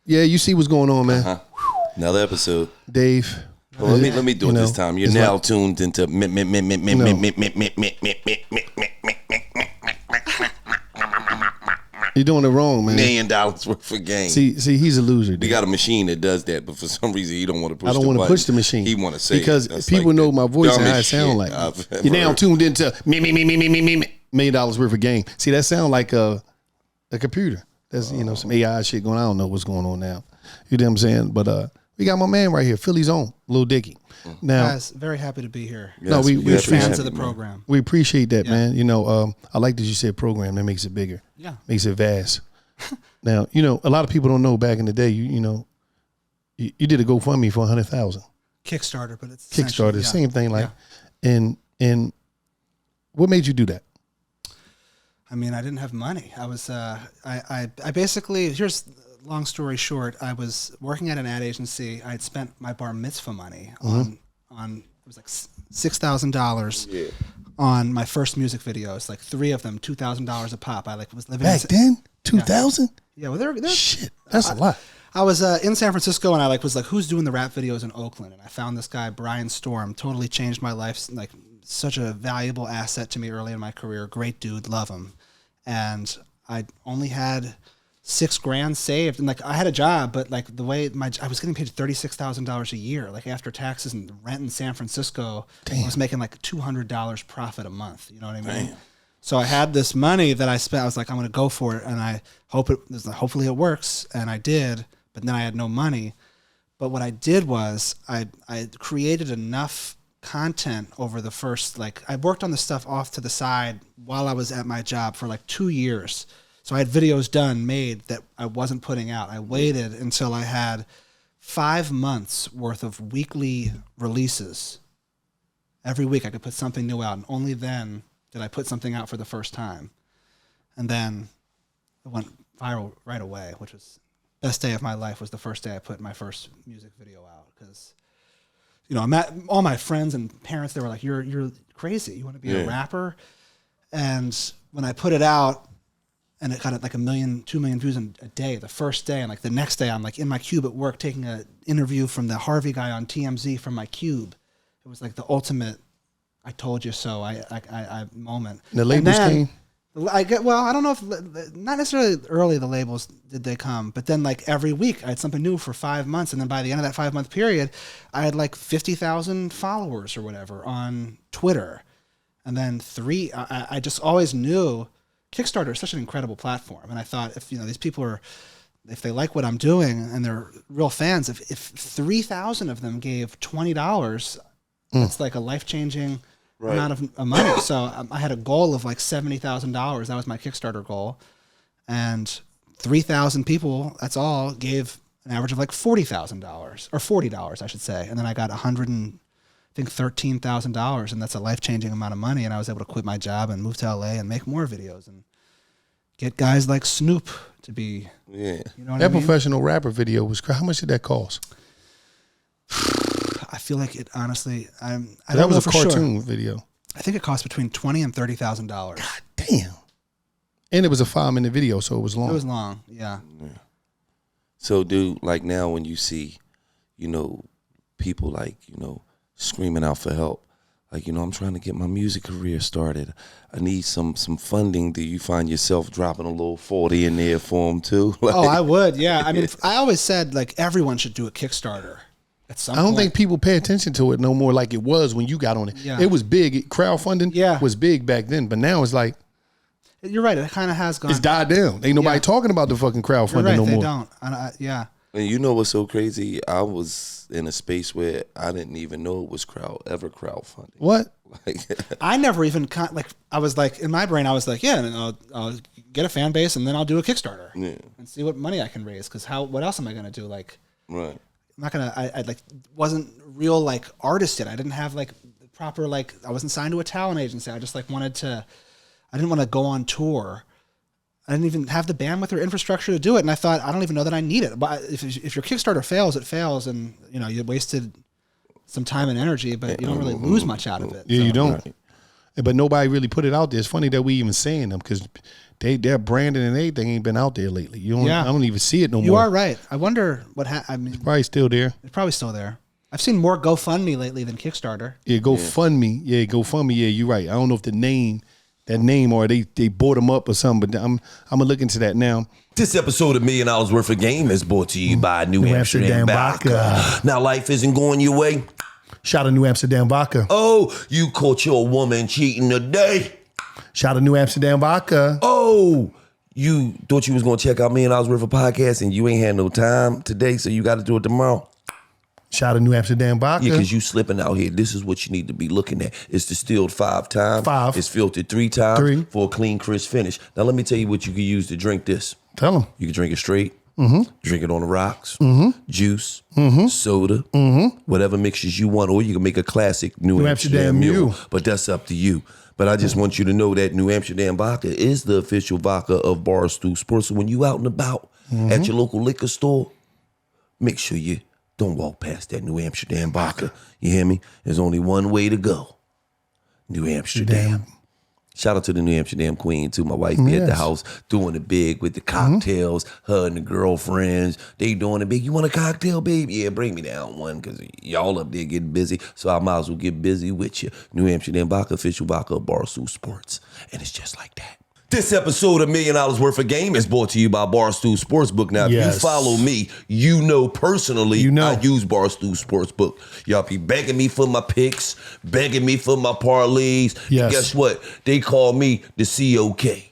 Yeah, you see what's going on, man. Another episode. Dave. Well, let me do it this time. You're now tuned into You're doing it wrong, man. $1 million worth of game. See, he's a loser. Dude. We got a machine that does that, but for some reason he don't want to push. I don't want to push the machine. He want to say because people know my voice and how it sound like. You're now tuned into me. $1 million worth of game. See, that sound like a computer. That's some AI shit going on. I don't know what's going on now. You know what I'm saying? But we got my man right here, Philly's own, Lil Dicky. Now, guys, very happy to be here. Yes, we're fans of the program. We appreciate that, man. I like that you said program. That makes it bigger. Yeah, makes it vast. Now, a lot of people don't know. Back in the day, you did a GoFundMe for 100,000. Kickstarter, but it's Kickstarter, same thing. And what made you do that? I mean, I didn't have money. I was, I basically, here's long story short. I was working at an ad agency. I had spent my bar mitzvah money on it was like $6,000 on my first music videos, like 3 of them, $2,000 a pop. I was living back then, 2,000. Yeah, well, they're shit. That's a lot. I was in San Francisco and I was like, who's doing the rap videos in Oakland? And I found this guy, Brian Storm, totally changed my life. Like such a valuable asset to me early in my career. Great dude, love him. And I only had $6,000 saved, and I had a job, but the way I was getting paid $36,000 a year, after taxes and rent in San Francisco. Damn. I was making $200 profit a month. You know what I mean? Damn. So I had this money that I spent. I was like, I'm going to go for it, and I hopefully it works, and I did. But then I had no money. But what I did was I created enough content over the first I worked on the stuff off to the side while I was at my job for 2 years. So I had videos made that I wasn't putting out. I waited until I had 5 months worth of weekly releases. Every week I could put something new out, and only then did I put something out for the first time. And then it went viral right away, which was best day of my life. Was the first day I put my first music video out, because I met all my friends and parents. They were like, "You're crazy. You want to be a rapper?" And when I put it out, and it got 1 million, 2 million views in a day, the first day, and the next day I'm in my cube at work taking an interview from the Harvey guy on TMZ from my cube. It was the ultimate "I told you so" I moment. The labels came? I don't know if, not necessarily early the labels did they come, but then every week I had something new for 5 months, and then by the end of that 5-month period, I had 50,000 followers or whatever on Twitter. And then I just always knew Kickstarter is such an incredible platform, and I thought if these people if they like what I'm doing and they're real fans, if 3,000 of them gave $20, that's a life-changing amount of money. So I had a goal of $70,000. That was my Kickstarter goal, and 3,000 people, that's all, gave an average of $40,000 or $40, I should say, and then I got $13,000, and that's a life-changing amount of money. And I was able to quit my job and move to LA and make more videos and get guys like Snoop to be, that professional rapper video was, how much did that cost? I feel like it, honestly, that was a cartoon video. I think it cost between $20,000 and $30,000. God damn. And it was a 5-minute video, so it was long. It was long, yeah. So, dude, now when you see, people screaming out for help, I'm trying to get my music career started, I need some funding. Do you find yourself dropping a little 40 in there for them too? I would, yeah. I mean, I always said everyone should do a Kickstarter at some point. I don't think people pay attention to it no more like it was when you got on it. Yeah. It was big. Crowdfunding was big back then, but now it's you're right. It kind of has gone. It's died down. Ain't nobody talking about the fucking crowdfunding no more. They don't. Yeah. And you know what's so crazy? I was in a space where I didn't even know it was crowdfunding. What? I never even I was in my brain I was and I'll get a fan base and then I'll do a Kickstarter and see what money I can raise, because what else am I gonna do? Right. I'm not gonna. I wasn't real artist yet. I didn't have proper I wasn't signed to a talent agency. I just wanted to. I didn't want to go on tour. I didn't even have the bandwidth or infrastructure to do it, and I thought I don't even know that I need it. But if your Kickstarter fails, it fails, and you wasted some time and energy, but you don't really lose much out of it. Yeah, so. You don't. but nobody really put it out there. It's funny that we even saying them because their branding and everything ain't been out there lately. I don't even see it no more. You are right. I wonder what I mean. It's probably still there. It's probably still there. I've seen more GoFundMe lately than Kickstarter. Yeah, GoFundMe. Yeah, GoFundMe. Yeah, you're right. I don't know if that name or they bought them up or something, but I'm gonna look into that now. This episode of $1 Million Worth of Game is brought to you by New Amsterdam Vodka. Now life isn't going your way. Shout out to New Amsterdam Vodka. Oh, you caught your woman cheating today. Shout out to New Amsterdam Vodka. Oh, you thought you was going to check out $1 Million Worth of podcast and you ain't had no time today, so you got to do it tomorrow. Shout out to New Amsterdam Vodka. Yeah, because you slipping out here. This is what you need to be looking at. It's distilled 5 times. 5. It's filtered 3 times. 3. For a clean, crisp finish. Now, let me tell you what you can use to drink this. Tell them. You can drink it straight. Drink it on the rocks. Juice. Soda. Whatever mixtures you want. Or you can make a classic New Amsterdam Mule. But that's up to you. But I just want you to know that New Amsterdam Vodka is the official vodka of Barstool Sports. So when you out and about at your local liquor store, make sure you don't walk past that New Amsterdam Vodka. You hear me? There's only one way to go. New Amsterdam. Shout out to the New Amsterdam Queen, too. My wife be at the house doing it big with the cocktails, her and the girlfriends. They doing it big. You want a cocktail, babe? Yeah, bring me down one because y'all up there getting busy. So I might as well get busy with you. New Amsterdam Vodka, official vodka of Barstool Sports. And it's just like that. This episode of $1 Million Worth of Game is brought to you by Barstool Sportsbook. Now, if you follow me, you know personally I use Barstool Sportsbook. Y'all be begging me for my picks, begging me for my parlays. Yes. And guess what? They call me the COK.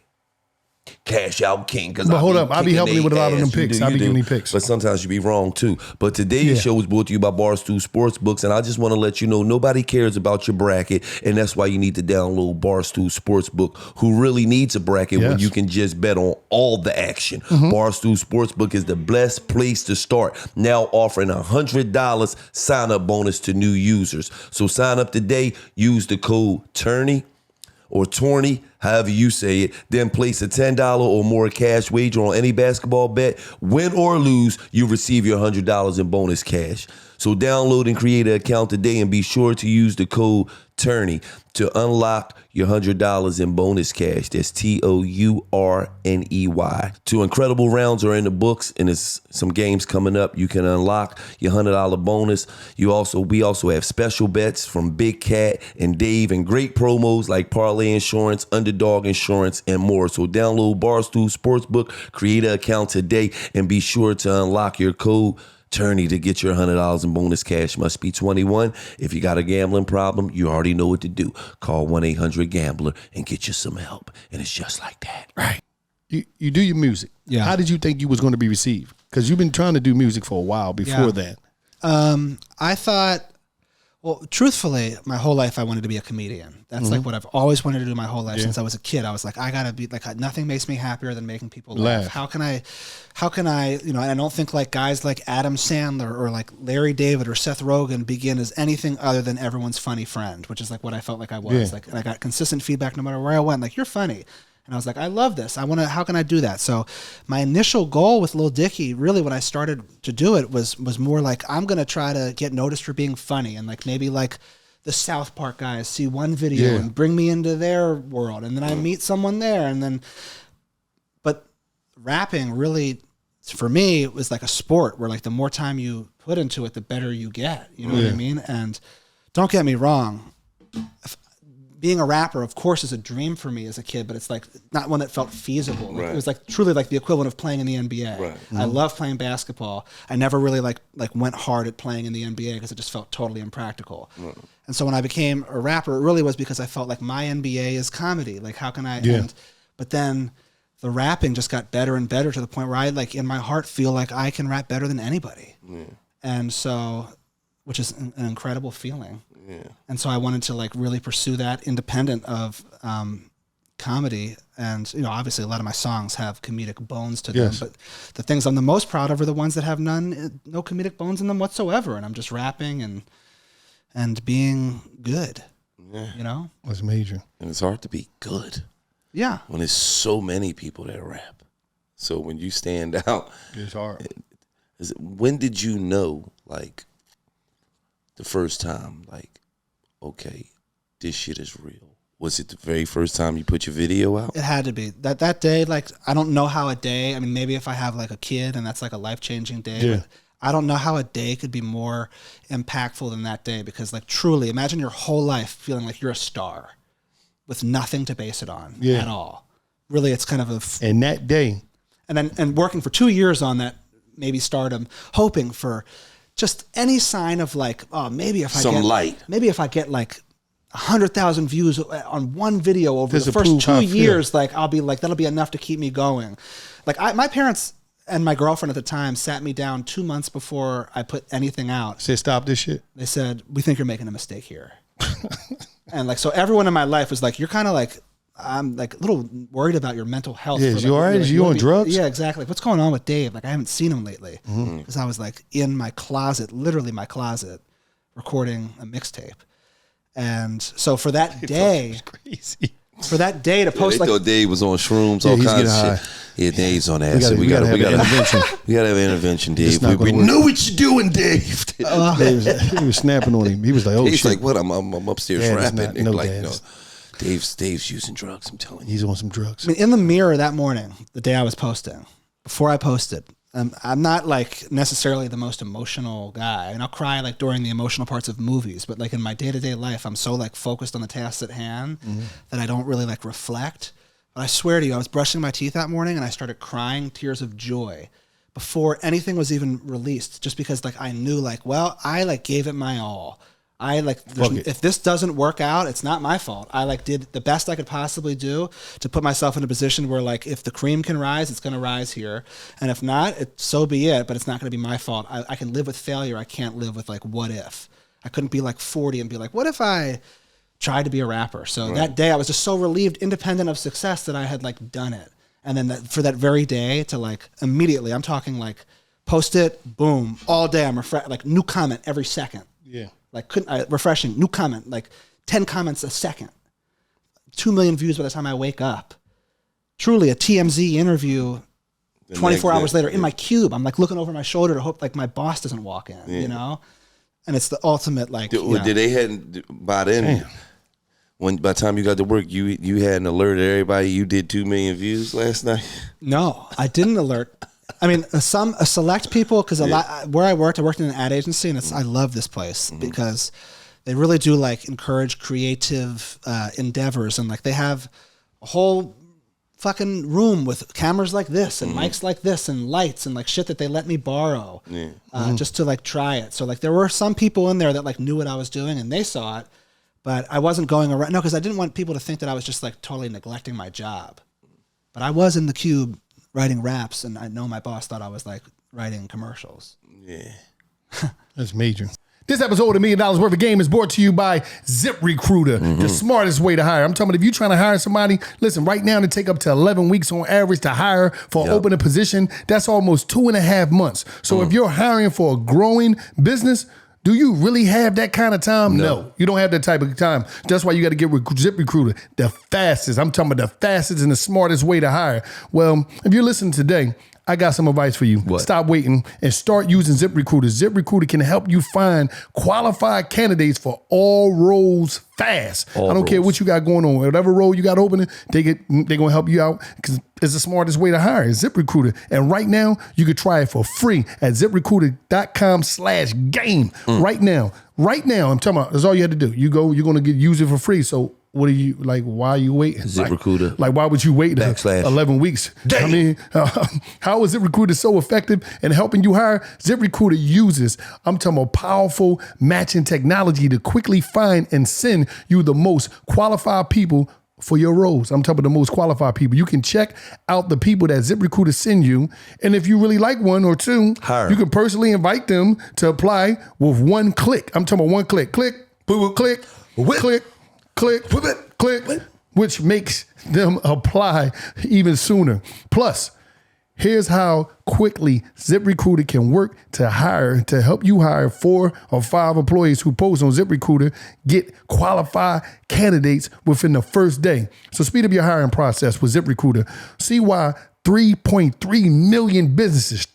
Cash out king. But hold up, I'll be helping you with a lot of them picks. I'll be giving you picks. But sometimes you be wrong too. But today's show is brought to you by Barstool Sportsbooks, and I just want to let you know nobody cares about your bracket, and that's why you need to download Barstool Sportsbook. Who really needs a bracket when you can just bet on all the action? Barstool Sportsbook is the best place to start. Now offering $100 sign-up bonus to new users. So sign up today. Use the code TOURNEY. Or tourney, however you say it, then place a $10 or more cash wager on any basketball bet. Win or lose, you receive your $100 in bonus cash. So download and create an account today and be sure to use the code TOURNEY to unlock your $100 in bonus cash. That's TOURNEY. 2 incredible rounds are in the books, and there's some games coming up. You can unlock your $100 bonus. We also have special bets from Big Cat and Dave, and great promos like Parlay Insurance, Underdog Insurance, and more. So download Barstool Sportsbook, create an account today, and be sure to unlock your code TOURNEY to get your $100 in bonus cash. Must be 21. If you got a gambling problem, you already know what to do. Call 1-800-GAMBLER and get you some help. And it's just like that. Right. You do your music. Yeah. How did you think you was going to be received? Because you've been trying to do music for a while before that. I thought, well, truthfully, my whole life I wanted to be a comedian. That's like what I've always wanted to do my whole life since I was a kid. I was like, I gotta be like, nothing makes me happier than making people laugh. How can I, and I don't think like guys like Adam Sandler or like Larry David or Seth Rogen begin as anything other than everyone's funny friend, which is like what I felt like I was. Like, and I got consistent feedback no matter where I went. Like, you're funny. And I was like, I love this. How can I do that? So my initial goal with Lil Dicky, really when I started to do it was more like, I'm going to try to get noticed for being funny. And like, maybe like the South Park guys see one video and bring me into their world. And then I meet someone there. But rapping really, for me, it was like a sport where like the more time you put into it, the better you get. You know what I mean? And don't get me wrong. Being a rapper, of course, is a dream for me as a kid, but it's like not one that felt feasible. Like, it was like truly like the equivalent of playing in the NBA. Right. I love playing basketball. I never really like went hard at playing in the NBA because it just felt totally impractical. Right. And so when I became a rapper, it really was because I felt like my NBA is comedy. Like, how can I? Yeah. But then the rapping just got better and better to the point where I like in my heart feel like I can rap better than anybody. Yeah. And so, which is an incredible feeling. Yeah. And so I wanted to like really pursue that independent of comedy. And, obviously a lot of my songs have comedic bones to them, but the things I'm the most proud of are the ones that have no comedic bones in them whatsoever. And I'm just rapping and being good, That's major. And it's hard to be good. Yeah. When there's so many people that rap. So when you stand out. It's hard. When did you know, like, the first time, like, okay, this shit is real? Was it the very first time you put your video out? It had to be. That day, like, I don't know how a day, I mean, maybe if I have like a kid and that's like a life-changing day, Yeah. but I don't know how a day could be more impactful than that day, because like truly imagine your whole life feeling like you're a star with nothing to base it on at all. Really, it's kind of and that day. And working for 2 years on that maybe stardom, hoping for just any sign of like, oh, maybe if I get like 100,000 views on one video over the first 2 years, like I'll be like, that'll be enough to keep me going. Like my parents and my girlfriend at the time sat me down 2 months before I put anything out. Said, stop this shit. They said, we think you're making a mistake here. And like, so everyone in my life was like, you're kind of like, I'm like a little worried about your mental health. Yeah, is you all right? Is you on drugs? Yeah, exactly. What's going on with Dave? Like, I haven't seen him lately. Because I was like in my closet, literally my closet, recording a mixtape. And so for that day, crazy. For that day to post, they thought Dave was on shrooms, all kinds of shit. Yeah, Dave's on acid. We gotta have intervention. We gotta have intervention, Dave. We know what you're doing, Dave. He was snapping on him. He was like, "Oh Dave's shit!" like, "What? I'm upstairs rapping." No, like, no. Dave's using drugs. I'm telling you, he's on some drugs. I mean, in the mirror that morning, the day I was posting, before I posted, I'm not like necessarily the most emotional guy. I mean, I'll cry like during the emotional parts of movies, but like in my day-to-day life, I'm so like focused on the tasks at hand that I don't really like reflect. But I swear to you, I was brushing my teeth that morning and I started crying tears of joy before anything was even released, just because like I knew like, well, I like gave it my all. I like, if this doesn't work out, it's not my fault. I like did the best I could possibly do to put myself in a position where like, if the cream can rise, it's going to rise here. And if not, so be it, but it's not going to be my fault. I can live with failure. I can't live with like, what if? I couldn't be like 40 and be like, what if I tried to be a rapper? So that day I was just so relieved, independent of success, that I had like done it. And then for that very day to like immediately, I'm talking like post it, boom, all day I'm like new comment every second. Yeah. Like refreshing, new comment, like 10 comments a second, 2 million views by the time I wake up. Truly a TMZ interview 24 hours later in my cube. I'm like looking over my shoulder to hope like my boss doesn't walk in, you know? And it's the ultimate like. Did they hadn't by then? By the time you got to work, you hadn't alerted everybody you did 2 million views last night? No, I didn't alert. I mean, a select people, because a lot where I worked in an ad agency, and I love this place because they really do like encourage creative endeavors, and like they have a whole fucking room with cameras like this and mics like this and lights and like shit that they let me borrow just to like try it. So like there were some people in there that like knew what I was doing and they saw it, but I wasn't going around. No, because I didn't want people to think that I was just like totally neglecting my job. But I was in the cube writing raps, and I know my boss thought I was like writing commercials. Yeah. That's major. This episode of $1 Million Worth of Game is brought to you by Ziprecruiter, the smartest way to hire. I'm talking about if you're trying to hire somebody, listen, right now, to take up to 11 weeks on average to hire for open a position, that's almost 2.5 months. So if you're hiring for a growing business, do you really have that kind of time? No, you don't have that type of time. That's why you got to get with ZipRecruiter, the fastest. I'm talking about the fastest and the smartest way to hire. Well, if you're listening today, I got some advice for you. What? Stop waiting and start using ZipRecruiter. ZipRecruiter can help you find qualified candidates for all roles fast. I don't care what you got going on. Whatever role you got opening, they're going to help you out because it's the smartest way to hire. It's ZipRecruiter. And right now, you can try it for free at ZipRecruiter.com/game. Right now, I'm talking about, that's all you had to do. You're going to use it for free. So what are you, like, why are you waiting? ZipRecruiter. Like why would you wait 11 weeks? Damn. I mean, how is ZipRecruiter so effective in helping you hire? ZipRecruiter uses, I'm talking about powerful matching technology to quickly find and send you the most qualified people for your roles. I'm talking about the most qualified people. You can check out the people that ZipRecruiter send you. And if you really like one or two, you can personally invite them to apply with one click. I'm talking about one click. Click, click, click, which makes them apply even sooner. Plus, here's how quickly ZipRecruiter can work to help you hire 4 or 5 employees who post on ZipRecruiter, get qualified candidates within the first day. So speed up your hiring process with ZipRecruiter. See why 3.3 million businesses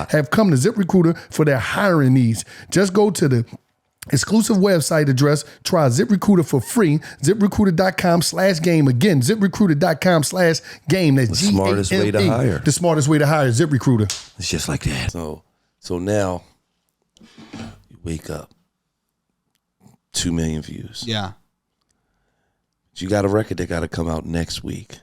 have come to ZipRecruiter for their hiring needs. Just go to the Exclusive website address. Try ZipRecruiter for free. ZipRecruiter.com/game. Again, ZipRecruiter.com/game. That's the smartest way to hire. The smartest way to hire. ZipRecruiter. It's just like that. So now you wake up, 2 million views. Yeah. You got a record that got to come out next week.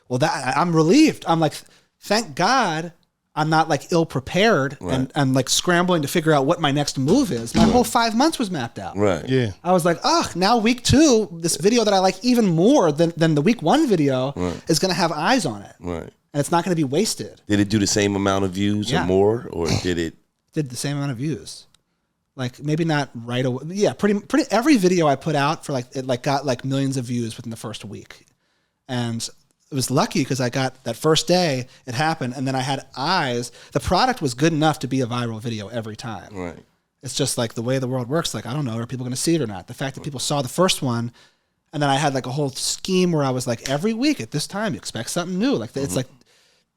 Well, I'm relieved. I'm like, thank God I'm not like ill prepared and like scrambling to figure out what my next move is. My whole 5 months was mapped out. Right. Yeah. I was like, now week 2, this video that I like even more than the week 1 video is going to have eyes on it. Right. And it's not going to be wasted. Did it do the same amount of views or more, or did it? Did the same amount of views. Like maybe not right away. Yeah, pretty every video I put out for like it like got like millions of views within the first week. And it was lucky because I got that first day it happened, and then I had eyes. The product was good enough to be a viral video every time. Right. It's just like the way the world works. Like, I don't know, are people going to see it or not? The fact that people saw the first one, and then I had like a whole scheme where I was like, every week at this time, expect something new. Like it's like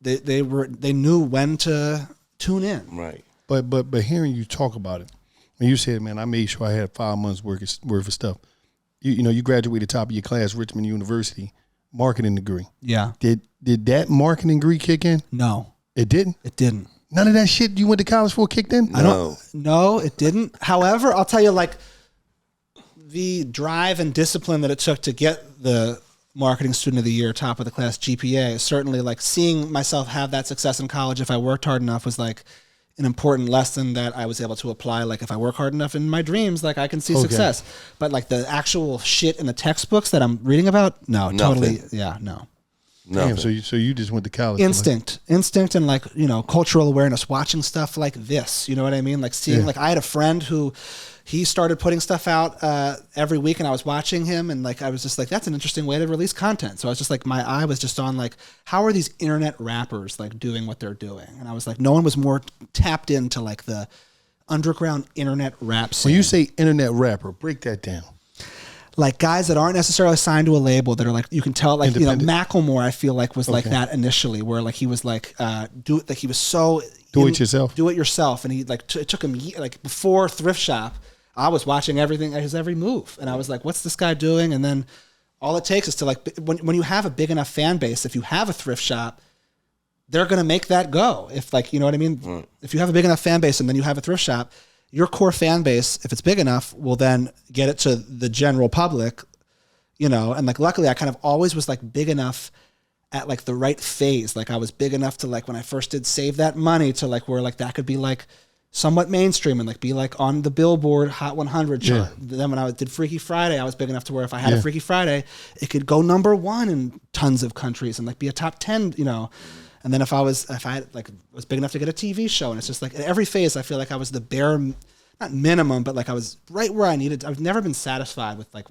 they knew when to tune in. Right. But hearing you talk about it, when you said, man, I made sure I had 5 months worth of stuff. You know, you graduated top of your class, Richmond University, marketing degree. Yeah. Did that marketing degree kick in? No. It didn't? It didn't. None of that shit you went to college for kicked in? No, it didn't. However, I'll tell you, like, the drive and discipline that it took to get the marketing student of the year, top of the class GPA, certainly like seeing myself have that success in college if I worked hard enough was like an important lesson that I was able to apply. Like if I work hard enough in my dreams, like I can see success. But like the actual shit in the textbooks that I'm reading about, no, totally. Yeah, no. Damn, so you just went to college. Instinct and like, you know, cultural awareness, watching stuff like this, you know what I mean? Like seeing, like I had a friend who he started putting stuff out every week and I was watching him and like, I was just like, that's an interesting way to release content. So I was just like, my eye was just on like, how are these internet rappers like doing what they're doing? And I was like, no one was more tapped into like the underground internet rap scene. When you say internet rapper, break that down. Like guys that aren't necessarily signed to a label that are like, you can tell, like, you know, Macklemore, I feel like was like that initially, where like he was like, he was so do it yourself. And he like, it took him like before Thrift Shop, I was watching his every move. And I was like, what's this guy doing? And then all it takes is to like, when you have a big enough fan base, if you have a thrift shop, they're going to make that go. If like, you know what I mean? If you have a big enough fan base and then you have a thrift shop, your core fan base, if it's big enough, will then get it to the general public, you know, and like, luckily I kind of always was like big enough at like the right phase. Like I was big enough to like, when I first did Save That Money, to like, where like that could be like somewhat mainstream and like be like on the Billboard Hot 100 chart. Then when I did Freaky Friday, I was big enough to where if I had a Freaky Friday, it could go #1 in tons of countries and like be a top 10, you know. And then if I was big enough to get a TV show, and it's just like at every phase, I feel like I was the bare, not minimum, but like I was right where I needed. I've never been satisfied with like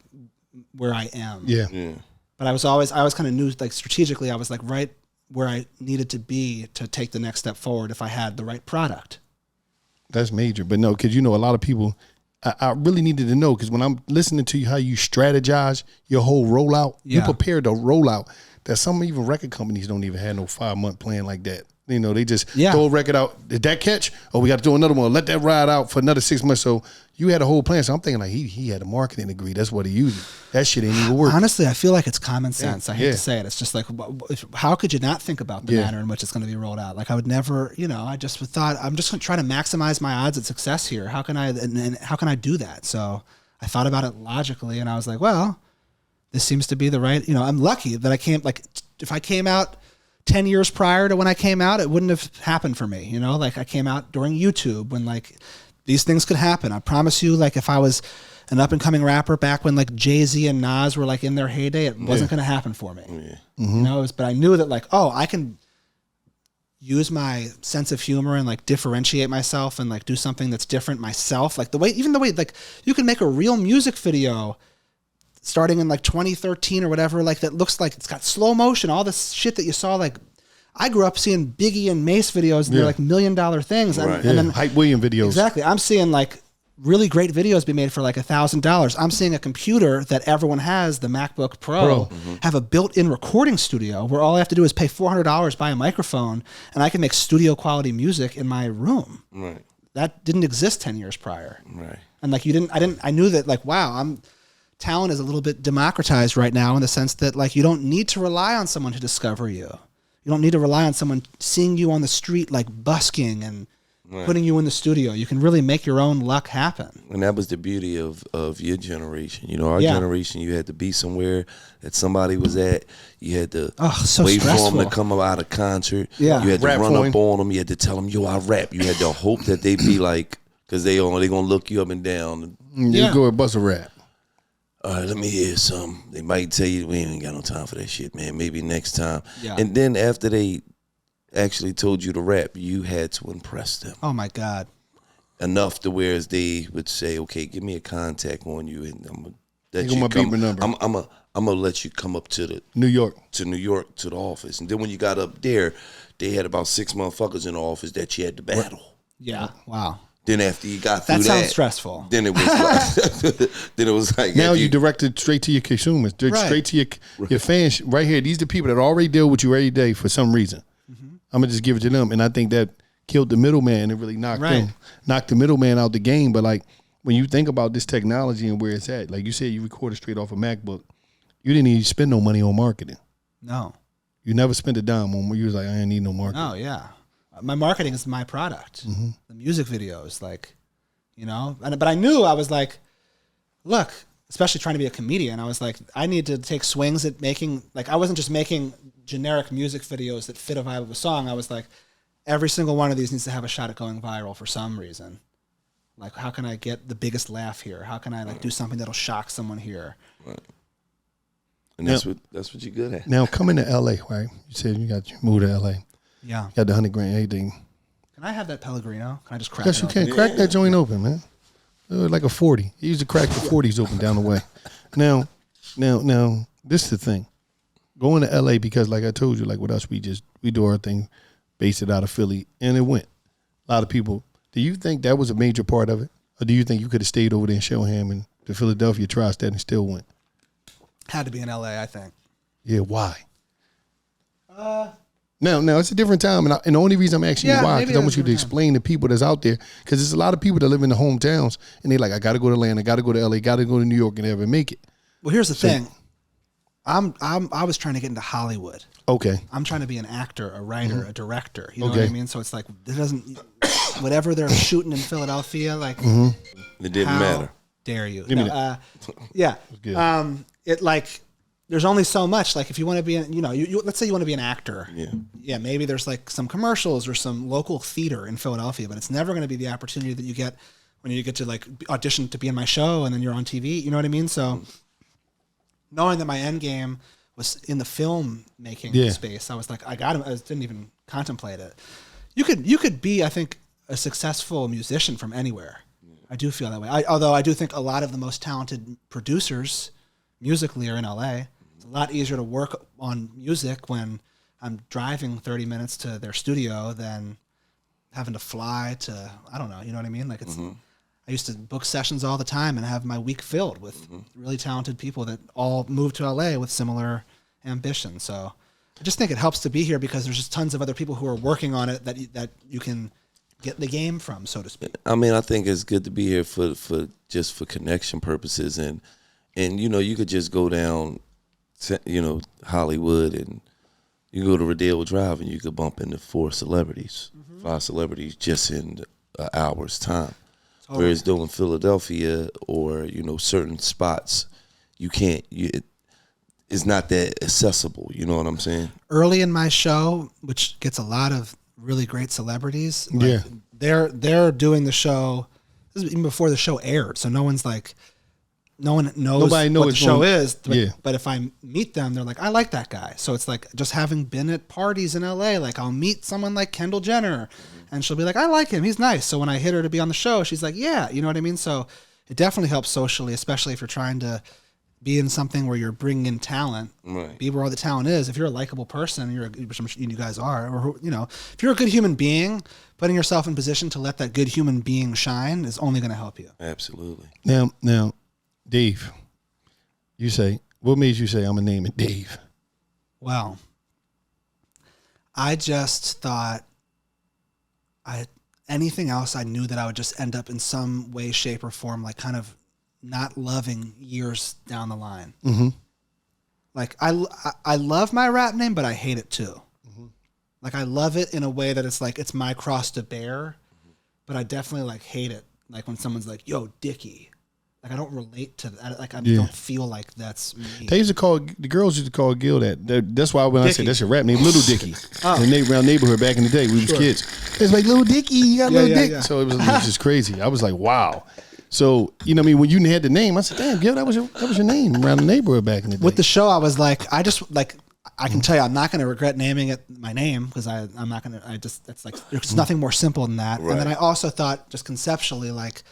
where I am. Yeah. But I always kind of knew like strategically, I was like right where I needed to be to take the next step forward if I had the right product. That's major. But no, because you know, a lot of people, I really needed to know, because when I'm listening to you, how you strategize your whole rollout, you prepared a rollout that some even record companies don't even have no 5-month plan like that. You know, they just throw a record out. Did that catch? Oh, we got to do another one. Let that ride out for another 6 months. So you had a whole plan. So I'm thinking like he had a marketing degree. That's what he used. That shit ain't even work. Honestly, I feel like it's common sense. I hate to say it. It's just like, how could you not think about the manner in which it's going to be rolled out? Like I would never, you know, I just thought I'm just going to try to maximize my odds at success here. How can I do that? So I thought about it logically, and I was like, well, this seems to be the right, you know, I'm lucky that I came, like if I came out 10 years prior to when I came out, it wouldn't have happened for me. You know, like I came out during YouTube when like these things could happen. I promise you, like if I was an up and coming rapper back when like Jay-Z and Nas were like in their heyday, it wasn't going to happen for me. You know, but I knew that like, oh, I can use my sense of humor and like differentiate myself and like do something that's different myself. Like even the way like you can make a real music video starting in like 2013 or whatever, like that looks like it's got slow motion, all this shit that you saw. Like I grew up seeing Biggie and Mace videos and they're like $1 million things. And then Hype William videos. Exactly. I'm seeing like really great videos be made for like $1,000. I'm seeing a computer that everyone has, the MacBook Pro, have a built-in recording studio where all I have to do is pay $400, buy a microphone, and I can make studio quality music in my room. That didn't exist 10 years prior. And like I knew that like, wow, talent is a little bit democratized right now in the sense that like you don't need to rely on someone to discover you. You don't need to rely on someone seeing you on the street like busking and putting you in the studio. You can really make your own luck happen. And that was the beauty of your generation. You know, our generation, you had to be somewhere that somebody was at. You had to wait for them to come out of concert. Yeah. You had to run up on them. You had to tell them, yo, I rap. You had to hope that they be like, because they going to look you up and down. You go and bust a rap. All right, let me hear some. They might tell you, we ain't got no time for that shit, man. Maybe next time. Yeah. And then after they actually told you to rap, you had to impress them. Oh my God. Enough to where they would say, okay, give me a contact on you, and I'm gonna let you you come. Number. I'm gonna let you come up to New York to the office. And then when you got up there, they had about 6 motherfuckers in the office that you had to battle. Yeah. Wow. Then after you got through that sounds stressful. Then it was like now you directed straight to your consumers, straight to your fans. Right here, these are the people that already deal with you every day for some reason. I'm gonna just give it to them, and I think that killed the middleman and really knocked the middleman out the game. But like when you think about this technology and where it's at, like you said, you recorded straight off a MacBook. You didn't even spend no money on marketing. No, you never spent a dime on. You was like, I ain't need no marketing. Oh yeah, my marketing is my product. The music videos, like, you know. But I knew I was like, look, especially trying to be a comedian, I was like, I need to take swings at making, like, I wasn't just making generic music videos that fit a vibe of a song. I was like, every single one of these needs to have a shot at going viral for some reason. Like, how can I get the biggest laugh here? How can I like do something that'll shock someone here? Right. And that's what you're good at. Now coming to LA, right? You said you moved to LA. Yeah. You got the $100 grand, everything. Can I have that Pellegrino? Can I just crack Yes, it you open? can. Crack that joint open, man. Like a 40. You used to crack the 40s open down the way. Now, this is the thing. Going to LA because, like I told you, like with us, we do our thing, base it out of Philly, and it went. A lot of people. Do you think that was a major part of it, or do you think you could have stayed over there in Shellham and the Philadelphia tri-state and still went? Had to be in LA, I think. Yeah, why? Now it's a different time, and the only reason I'm asking you why, because I want you to explain to people that's out there, because there's a lot of people that live in the hometowns, and they're like, I got to go to Atlanta, got to go to LA, got to go to New York, and never make it. Well, here's the thing. I was trying to get into Hollywood. Okay. I'm trying to be an actor, a writer, a director. You know what I mean? So it's like, it doesn't, whatever they're shooting in Philadelphia, like, It didn't matter. Dare you? Give me Yeah. Good. It like, there's only so much. Like, if you want to be, let's say you want to be an actor. Yeah. Maybe there's like some commercials or some local theater in Philadelphia, but it's never going to be the opportunity that you get when you get to like audition to be in my show and then you're on TV. You know what I mean? So knowing that my end game was in the film making space, I was like, I didn't even contemplate it. You could be, I think, a successful musician from anywhere. I do feel that way. Although I do think a lot of the most talented producers musically are in LA. It's a lot easier to work on music when I'm driving 30 minutes to their studio than having to fly to, I don't know, you know what I mean? Like, it's, I used to book sessions all the time and have my week filled with really talented people that all moved to LA with similar ambitions. So I just think it helps to be here because there's just tons of other people who are working on it that you can get the game from, so to speak. I mean, I think it's good to be here for connection purposes, and you could just go down, Hollywood, and you go to Rodeo Drive, and you could bump into 4 celebrities, 5 celebrities just in an hour's time. Totally. Whereas though in Philadelphia or certain spots, you can't. It's not that accessible. You know what I'm saying? Early in my show, which gets a lot of really great celebrities. Like, they're doing the show. This is even before the show aired, so no one knows what the show is. But if I meet them, they're like, I like that guy. So it's like just having been at parties in LA, like I'll meet someone like Kendall Jenner, and she'll be like, I like him, he's nice. So when I hit her to be on the show, she's like, yeah, you know what I mean. So it definitely helps socially, especially if you're trying to be in something where you're bringing in talent, be where all the talent is. If you're a likable person, which you guys are, or if you're a good human being, putting yourself in position to let that good human being shine is only going to help you. Absolutely. Now, Dave, what made you say I'm gonna name it Dave? Well, I just thought anything else, I knew that I would just end up in some way, shape, or form, like kind of not loving years down the line. Mm-hmm. Like I love my rap name, but I hate it too. Mm-hmm. Like I love it in a way that it's like it's my cross to bear, but I definitely like hate it. Like when someone's like, "Yo, Dicky," like I don't relate to that. Like I don't feel like that's me. They used to call the girls used to call Gil that. That's why when Dicky. I said that's your rap name, Little Dicky. In the around neighborhood back in the day, we was kids. It's like Little Dicky, you got Little Dick. Yeah. So it was just crazy. I was like, wow. So, you know what I mean? When you had the name, I said, damn, Gil, that was your name around the neighborhood back in the day. With the show, I was like, I can tell you, I'm not going to regret naming it my name because I'm not going to, it's like, there's nothing more simple than that. Right. And then I also thought just conceptually, like,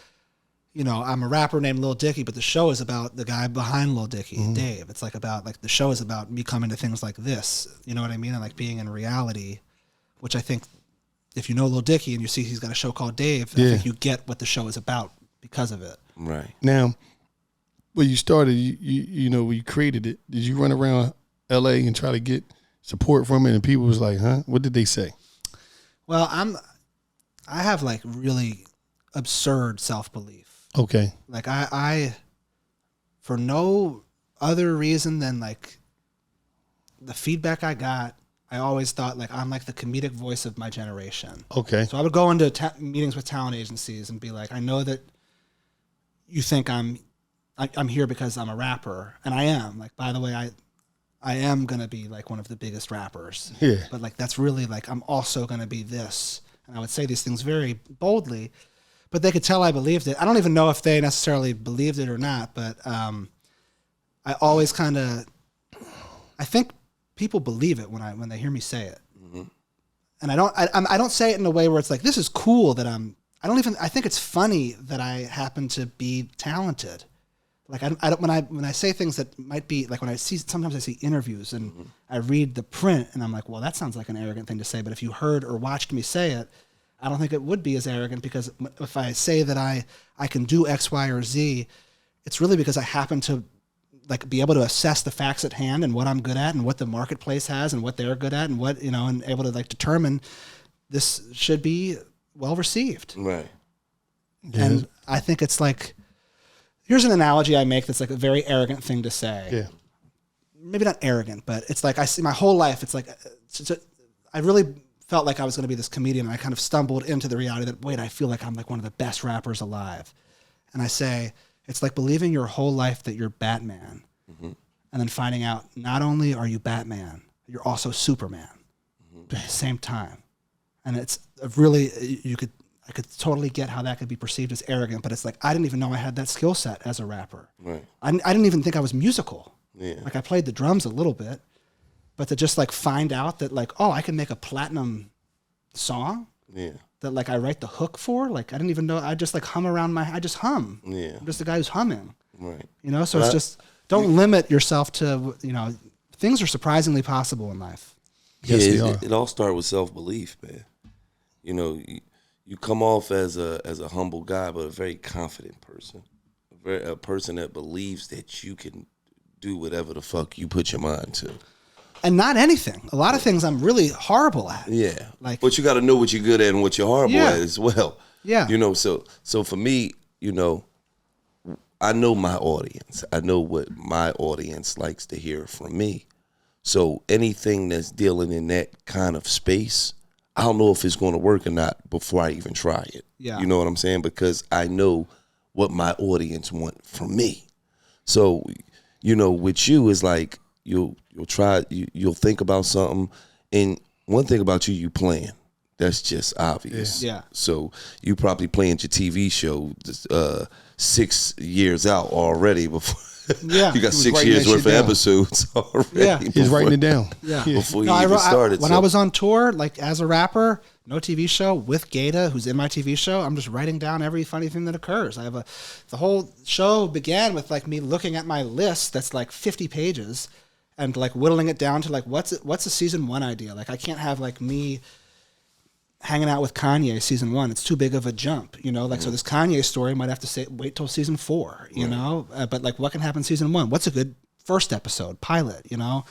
you know, I'm a rapper named Lil Dicky, but the show is about the guy behind Lil Dicky, Dave. It's like about, like, the show is about me coming to things like this, you know what I mean? And like being in reality, which I think if you know Lil Dicky and you see he's got a show called Dave, I think you get what the show is about. Because of it. Right. Now, when you started, you know, when you created it, did you run around LA and try to get support from it? And people was like, huh? What did they say? Well, I have like really absurd self-belief. Okay. Like I for no other reason than like the feedback I got, I always thought like I'm like the comedic voice of my generation. Okay. So I would go into meetings with talent agencies and be like, I know that you think I'm here because I'm a rapper, and I am. Like, by the way, I am gonna be like one of the biggest rappers. Yeah. But like that's really like I'm also gonna be this, and I would say these things very boldly, but they could tell I believed it. I don't even know if they necessarily believed it or not, but I always kind of, I think people believe it when they hear me say it, and I don't say it in a way where it's like this is cool that I think it's funny that I happen to be talented. Like I don't when I say things that might be like sometimes I see interviews and I read the print and I'm like, well, that sounds like an arrogant thing to say. But if you heard or watched me say it, I don't think it would be as arrogant because if I say that I can do X, Y, or Z, it's really because I happen to like be able to assess the facts at hand and what I'm good at and what the marketplace has and what they're good at and what, you know, and able to like determine this should be well received. Right. Yeah. And I think it's like, here's an analogy I make that's like a very arrogant thing to say. Yeah. Maybe not arrogant, but it's like I see my whole life. It's like, I really felt like I was going to be this comedian. And I kind of stumbled into the reality that, wait, I feel like I'm like one of the best rappers alive. And I say, it's like believing your whole life that you're Batman. And then finding out not only are you Batman, you're also Superman at the same time. And it's really, I could totally get how that could be perceived as arrogant, but it's like, I didn't even know I had that skill set as a rapper. Right. I didn't even think I was musical. Yeah. Like I played the drums a little bit, but to just like find out that like, oh, I can make a platinum song that like I write the hook for. Like I didn't even know, I just like I just hum. Yeah. I'm just the guy who's humming. Right. You know, so it's just, don't limit yourself to, you know, things are surprisingly possible in life. Yes, it all starts with self-belief, man. You know, you come off as a humble guy, but a very confident person, a person that believes that you can do whatever the fuck you put your mind to. And not anything. A lot of things I'm really horrible at. Yeah. But you got to know what you're good at and what you're horrible at as well. Yeah. You know, so for me, you know, I know my audience. I know what my audience likes to hear from me. So anything that's dealing in that kind of space, I don't know if it's going to work or not before I even try it. Yeah. You know what I'm saying? Because I know what my audience want from me. So, you know, with you is like you'll try, you'll think about something, and one thing about you playing. That's just obvious. Yeah. So you probably playing your TV show 6 years out already before. Yeah. You got 6 years worth of episodes already. Yeah. He's writing it down. Yeah. Before you even started. When I was on tour, like as a rapper, no TV show with Gata, who's in my TV show, I'm just writing down every funny thing that occurs. The whole show began with like me looking at my list that's like 50 pages and like whittling it down to like what's a season 1 idea? Like I can't have like me hanging out with Kanye season 1. It's too big of a jump, you know? Like, so this Kanye story might have to wait till season 4, you know? But like, what can happen season 1? What's a good first episode, pilot, you know?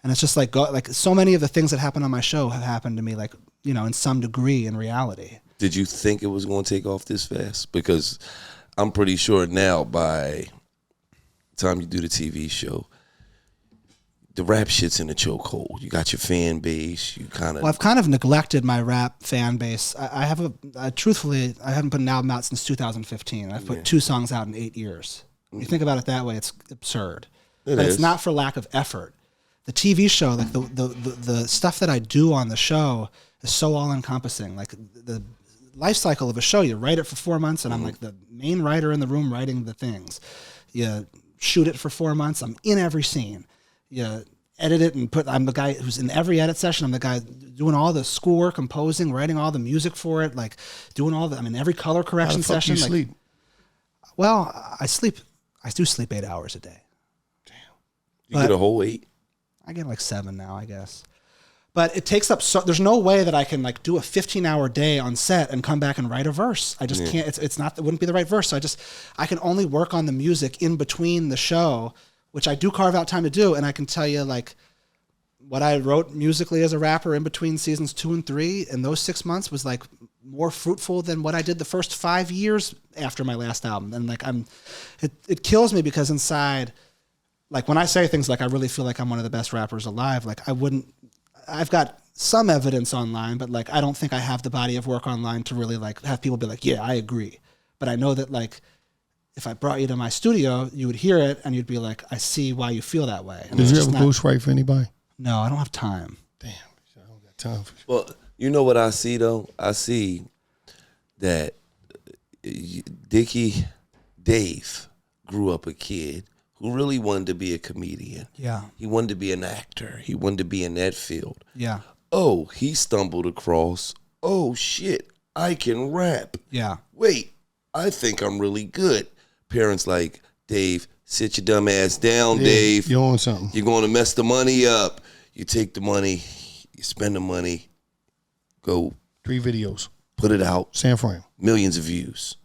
And it's just like, so many of the things that happen on my show have happened to me, like, you know, in some degree in reality. Did you think it was going to take off this fast? Because I'm pretty sure now by the time you do the TV show, the rap shit's in the chokehold. You got your fan base. You kind of. Well, I've kind of neglected my rap fan base. Truthfully, I haven't put an album out since 2015. I've put 2 songs out in 8 years. When you think about it that way, it's absurd. But it's not for lack of effort. The TV show, like the stuff that I do on the show, is so all encompassing. Like the life cycle of a show, you write it for 4 months, and I'm like the main writer in the room writing the things. You shoot it for 4 months. I'm in every scene. You edit it and I'm the guy who's in every edit session. I'm the guy doing all the schoolwork, composing, writing all the music for it, like doing all the. I'm in every color correction session. How the fuck you sleep? Well, I do sleep 8 hours a day. Damn. You get a whole 8? I get like 7 now, I guess. But it takes up there's no way that I can like do a 15-hour day on set and come back and write a verse. I just can't. It wouldn't be the right verse. So I can only work on the music in between the show, which I do carve out time to do. And I can tell you like what I wrote musically as a rapper in between seasons 2 and 3 in those 6 months was like more fruitful than what I did the first 5 years after my last album. And like it kills me because inside, like when I say things like I really feel like I'm one of the best rappers alive, like I've got some evidence online, but like I don't think I have the body of work online to really like have people be like, yeah, I agree. But I know that like if I brought you to my studio, you would hear it and you'd be like, I see why you feel that way. And did you ever ghostwrite for anybody? No, I don't have time. Damn, I don't got time for. Well, you know what I see though? I see that Dave grew up a kid who really wanted to be a comedian. Yeah. He wanted to be an actor. He wanted to be in that field. Yeah. Oh, he stumbled across, oh shit, I can rap. Yeah. Wait, I think I'm really good. Parents like, Dave, sit your dumb ass down, Dave. You're on something. You're going to mess the money up. You take the money, you spend the money, go 3 videos. Put it out. San Fran. Millions of views.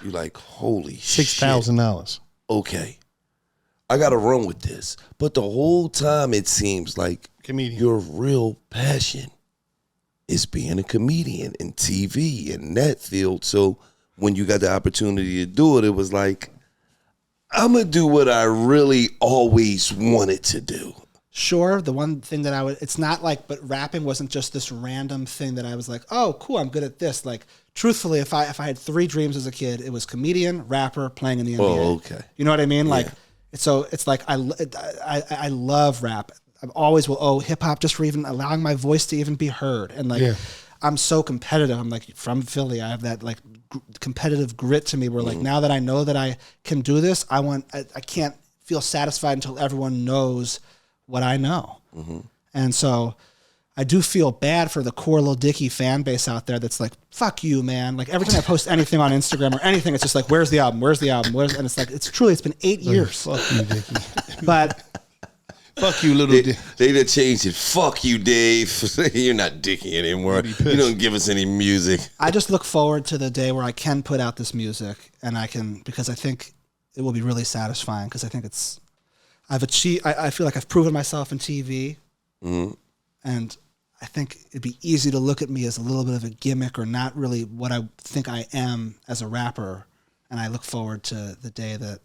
You're like, holy $6,000. Okay. I got to run with this. But the whole time it seems like your real passion is being a comedian in TV in that field. So when you got the opportunity to do it, it was like, I'm going to do what I really always wanted to do. Sure. The one thing that it's not like, but rapping wasn't just this random thing that I was like, oh, cool, I'm good at this. Like, truthfully, if I had 3 dreams as a kid, it was comedian, rapper, playing in the NBA. Oh, okay. You know what I mean? Yeah. Like, so it's like, I love rap. I always will owe hip hop just for even allowing my voice to even be heard. And like, I'm so competitive. I'm like from Philly. I have that like competitive grit to me where like, now that I know that I can do this, I can't feel satisfied until everyone knows what I know. And so I do feel bad for the core Lil Dicky fan base out there that's like, fuck you, man. Like every time I post anything on Instagram or anything, it's just like, where's the album? Where's the album? And it's like, it's been 8 years. Fuck you, Dicky. But fuck you, little Dicky. They done changed it. Fuck you, Dave. You're not Dicky anymore. You don't give us any music. I just look forward to the day where I can put out this music and because I think it will be really satisfying because I think I've achieved, I feel like I've proven myself in TV. And I think it'd be easy to look at me as a little bit of a gimmick or not really what I think I am as a rapper. And I look forward to the day that,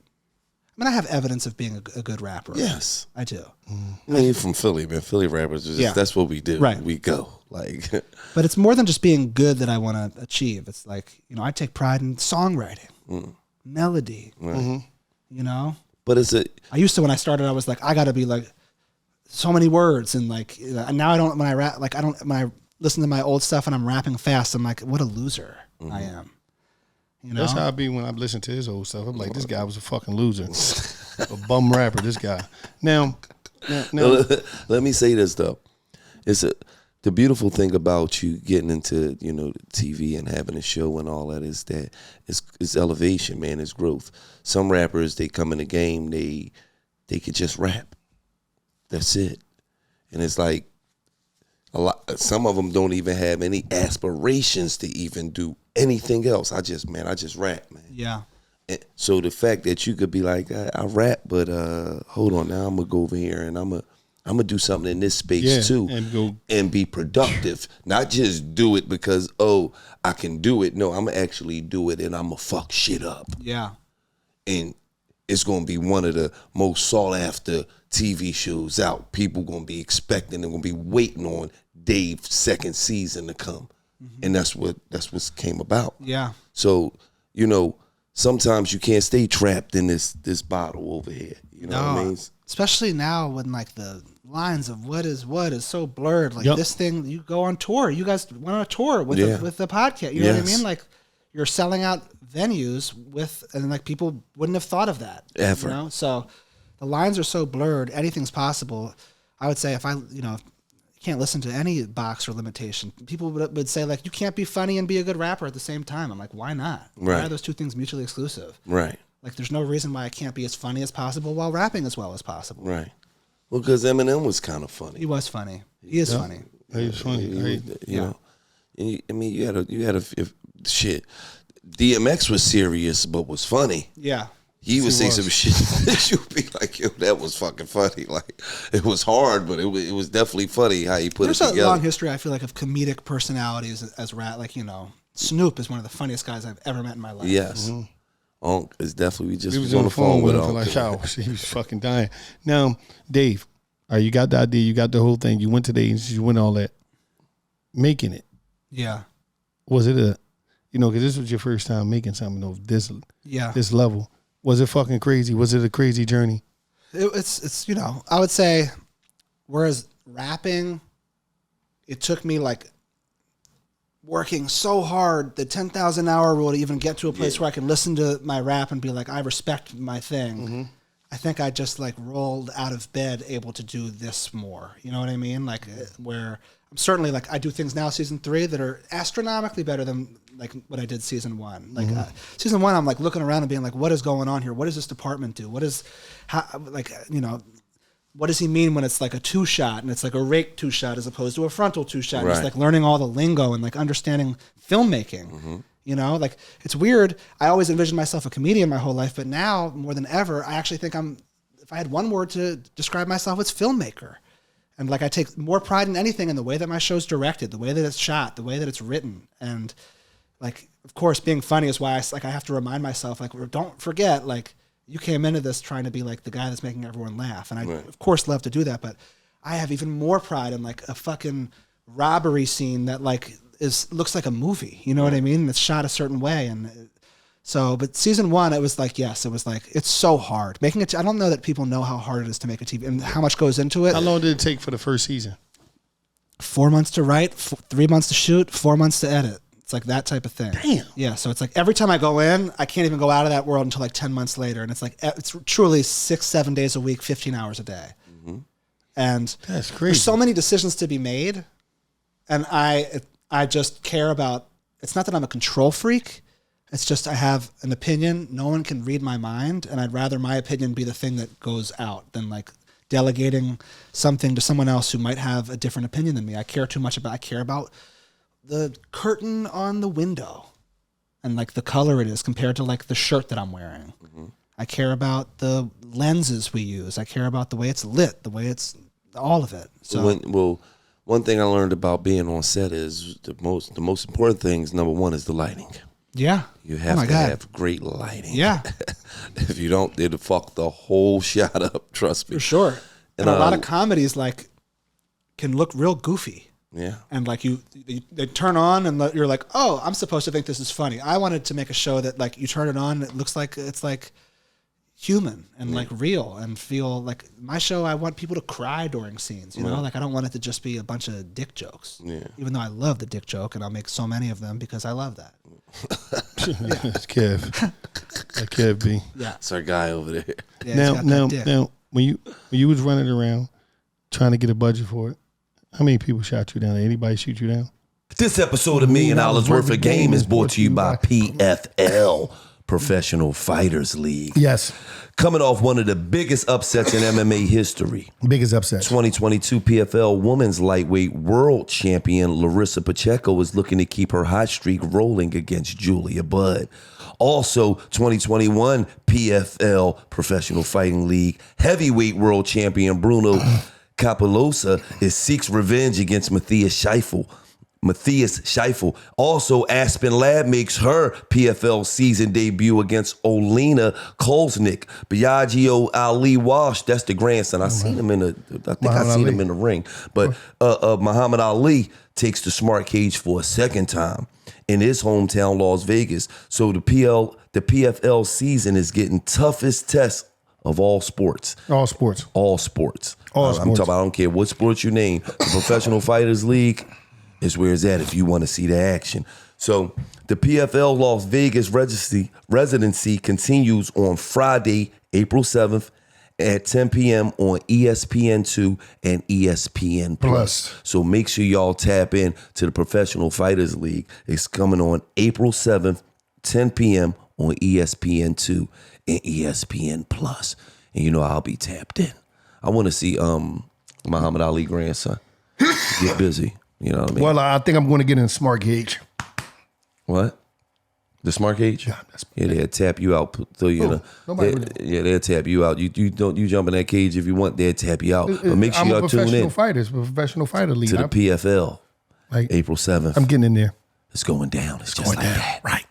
I have evidence of being a good rapper. Yes. I do. I mean, you're from Philly, man. Philly rappers, that's what we do. Right. We go. Like, but it's more than just being good that I want to achieve. It's like, I take pride in songwriting, melody, But I used to, when I started, I was like, I got to be like so many words. And like, and now I don't, when I rap, like when I listen to my old stuff and I'm rapping fast, I'm like, what a loser I am. That's how I be when I listen to his old stuff. I'm like, this guy was a fucking loser. A bum rapper, this guy. Now, let me say this though. The beautiful thing about you getting into, TV and having a show and all that is that it's elevation, man. It's growth. Some rappers, they come in the game, they could just rap. That's it. And it's like some of them don't even have any aspirations to even do anything else. I just rap, man. Yeah. And so the fact that you could be like, I rap, but hold on now, I'm gonna go over here and I'm I'm gonna do something in this space too, and be productive. Not just do it because I can do it. No, I'm gonna actually do it, and I'm gonna fuck shit up. Yeah, and it's gonna be one of the most sought after TV shows out. People gonna be expecting. They're gonna be waiting on Dave's second season to come, and that's what came about. Yeah. So sometimes you can't stay trapped in this bottle over here. You know what I mean? Especially now when like the lines of what is so blurred. Like this thing, you go on tour. You guys went on a tour with the podcast. You know what I mean? Like you're selling out venues and like people wouldn't have thought of that ever. You know? So the lines are so blurred. Anything's possible. I would say if can't listen to any box or limitation. People would say like you can't be funny and be a good rapper at the same time. I'm like, why not? Why are those two things mutually exclusive? Right. Like there's no reason why I can't be as funny as possible while rapping as well as possible. Right. Well, because Eminem was kind of funny. He was funny. He is funny. He was funny. You know, I mean, you had a shit. DMX was serious, but was funny. Yeah. He would say some shit that you'd be like, yo, that was fucking funny. Like, it was hard, but it was definitely funny how he put it together. There's a long history, I feel like, of comedic personalities as rap. Like, Snoop is one of the funniest guys I've ever met in my life. Yes. Unc is definitely, we was on the phone with him. Like, he was fucking dying. Now, Dave, you got the idea, you got the whole thing. You went to the agency, you went all that. Making it. Yeah. Was it because this was your first time making something of this level. Was it fucking crazy? Was it a crazy journey? It's I would say, whereas rapping, it took me like working so hard, the 10,000 hour rule to even get to a place where I can listen to my rap and be like, I respect my thing. Mm-hmm. I think I just like rolled out of bed able to do this more. You know what I mean? Like where I'm certainly like, I do things now season 3 that are astronomically better than like what I did season 1. Like season 1, I'm like looking around and being like, what is going on here? What does this department do? What does he mean when it's like a 2-shot and it's like a rake 2-shot as opposed to a frontal 2-shot? Right. It's like learning all the lingo and like understanding filmmaking. Mm-hmm. Like it's weird. I always envisioned myself a comedian my whole life, but now more than ever, I actually think if I had one word to describe myself, it's filmmaker. And like I take more pride in anything in the way that my show's directed, the way that it's shot, the way that it's written. And like, of course, being funny is why I have to remind myself, like, don't forget, like, you came into this trying to be like the guy that's making everyone laugh. And I, of course, love to do that. But I have even more pride in like a fucking robbery scene that like looks like a movie. You know what I mean? It's shot a certain way. And but season 1, it was like, it's so hard. Making it, I don't know that people know how hard it is to make a TV and how much goes into it. How long did it take for the first season? 4 months to write, 3 months to shoot, 4 months to edit. It's like that type of thing. Damn. Yeah. So it's like every time I go in, I can't even go out of that world until like 10 months later. And it's like, it's truly 6-7 days a week, 15 hours a day. Mm-hmm. And that's crazy. There's so many decisions to be made. And I just care about, it's not that I'm a control freak. It's just I have an opinion. No one can read my mind. And I'd rather my opinion be the thing that goes out than like delegating something to someone else who might have a different opinion than me. I care about the curtain on the window and like the color it is compared to like the shirt that I'm wearing. Mm-hmm. I care about the lenses we use. I care about the way it's lit, the way it's all of it. So one thing I learned about being on set is the most important things. Number 1 is the lighting. Yeah. You have to have great lighting. Yeah. If you don't, it'll fuck the whole shot up. Trust me. For sure. And a lot of comedies like can look real goofy. Yeah. And like they turn on and you're like, oh, I'm supposed to think this is funny. I wanted to make a show that like you turn it on, it looks like it's like human and like real and feel like my show. I want people to cry during scenes, you know, like I don't want it to just be a bunch of dick jokes. Yeah. Even though I love the dick joke and I'll make so many of them because I love that. That's Kev. That Kev B. Yeah. It's our guy over there. Yeah, now, when you was running around trying to get a budget for it, how many people shot you down? Anybody shoot you down? This episode of $1 Million Worth of Game is brought to you by PFL, Professional Fighters League. Yes. Coming off one of the biggest upsets in MMA history. Biggest upset. 2022 PFL Women's Lightweight World Champion Larissa Pacheco is looking to keep her hot streak rolling against Julia Budd. Also, 2021 PFL Professional Fighting League Heavyweight World Champion Bruno Capelosa seeks revenge against Matthias Scheifele. Also, Aspen Lab makes her PFL season debut against Olena Kolsnik. Biagio Ali Walsh, that's the grandson. I seen him in him in the ring. But Muhammad Ali takes the smart cage for a second time in his hometown, Las Vegas. So the PFL season is getting toughest test of all sports. All sports. I'm talking about, I don't care what sports you name. The Professional Fighters League is where it's at if you want to see the action. So the PFL Las Vegas residency continues on Friday, April 7th at 10 p.m. on ESPN2 and ESPN Plus. So make sure y'all tap in to the Professional Fighters League. It's coming on April 7th, 10 p.m. on ESPN2 and ESPN Plus. And you know I'll be tapped in. I want to see Muhammad Ali grandson get busy. You know what I mean? Well, I think I'm going to get in smart gauge. What? The smart gauge? Yeah, they'll tap you out. So they'll tap you out. You jump in that cage if you want. They'll tap you out. But make sure y'all tune in. Professional fighter league to the PFL. Like April 7th. I'm getting in there. It's going down. It's just going like down. That. Right.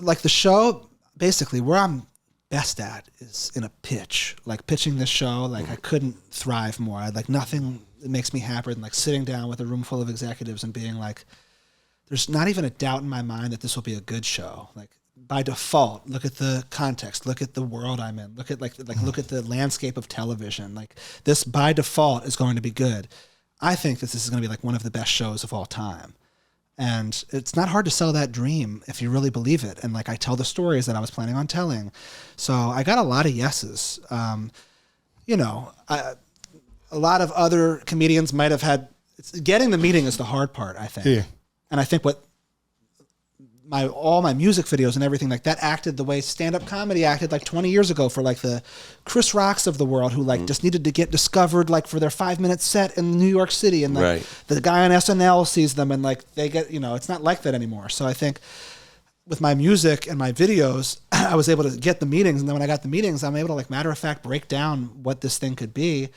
Like the show. Basically, where I'm best at is in a pitch. Like pitching this show. Like I couldn't thrive more. I like nothing. It makes me happier than like sitting down with a room full of executives and being like, there's not even a doubt in my mind that this will be a good show. Like by default, look at the context, look at the world I'm in, look at look at the landscape of television. Like this by default is going to be good. I think that this is going to be like one of the best shows of all time. And it's not hard to sell that dream if you really believe it. And like I tell the stories that I was planning on telling. So I got a lot of yeses. A lot of other comedians might have had getting the meeting is the hard part, I think. Yeah. And I think all my music videos and everything like that acted the way stand-up comedy acted like 20 years ago for like the Chris Rocks of the world who like just needed to get discovered like for their 5-minute set in New York City and like the guy on SNL sees them and like they get, it's not like that anymore. So I think with my music and my videos, I was able to get the meetings, and then when I got the meetings, I'm able to like matter of fact break down what this thing could be.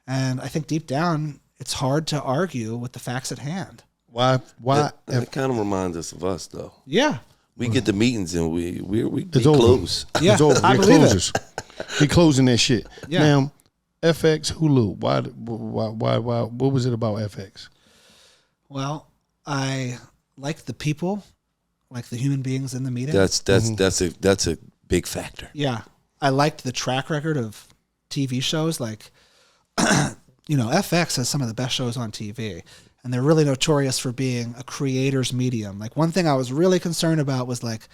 And I think deep down, it's hard to argue with the facts at hand. Why? It kind of reminds us of us, though. Yeah. We get the meetings and we close. Yeah, it's over. I believe it. We closing that shit. Yeah. Now, FX, Hulu. Why? What was it about FX? Well, I like the people, like the human beings in the meeting. That's a big factor. Yeah. I liked the track record of TV shows like. FX has some of the best shows on TV, and they're really notorious for being a creator's medium. Like one thing I was really concerned about was like,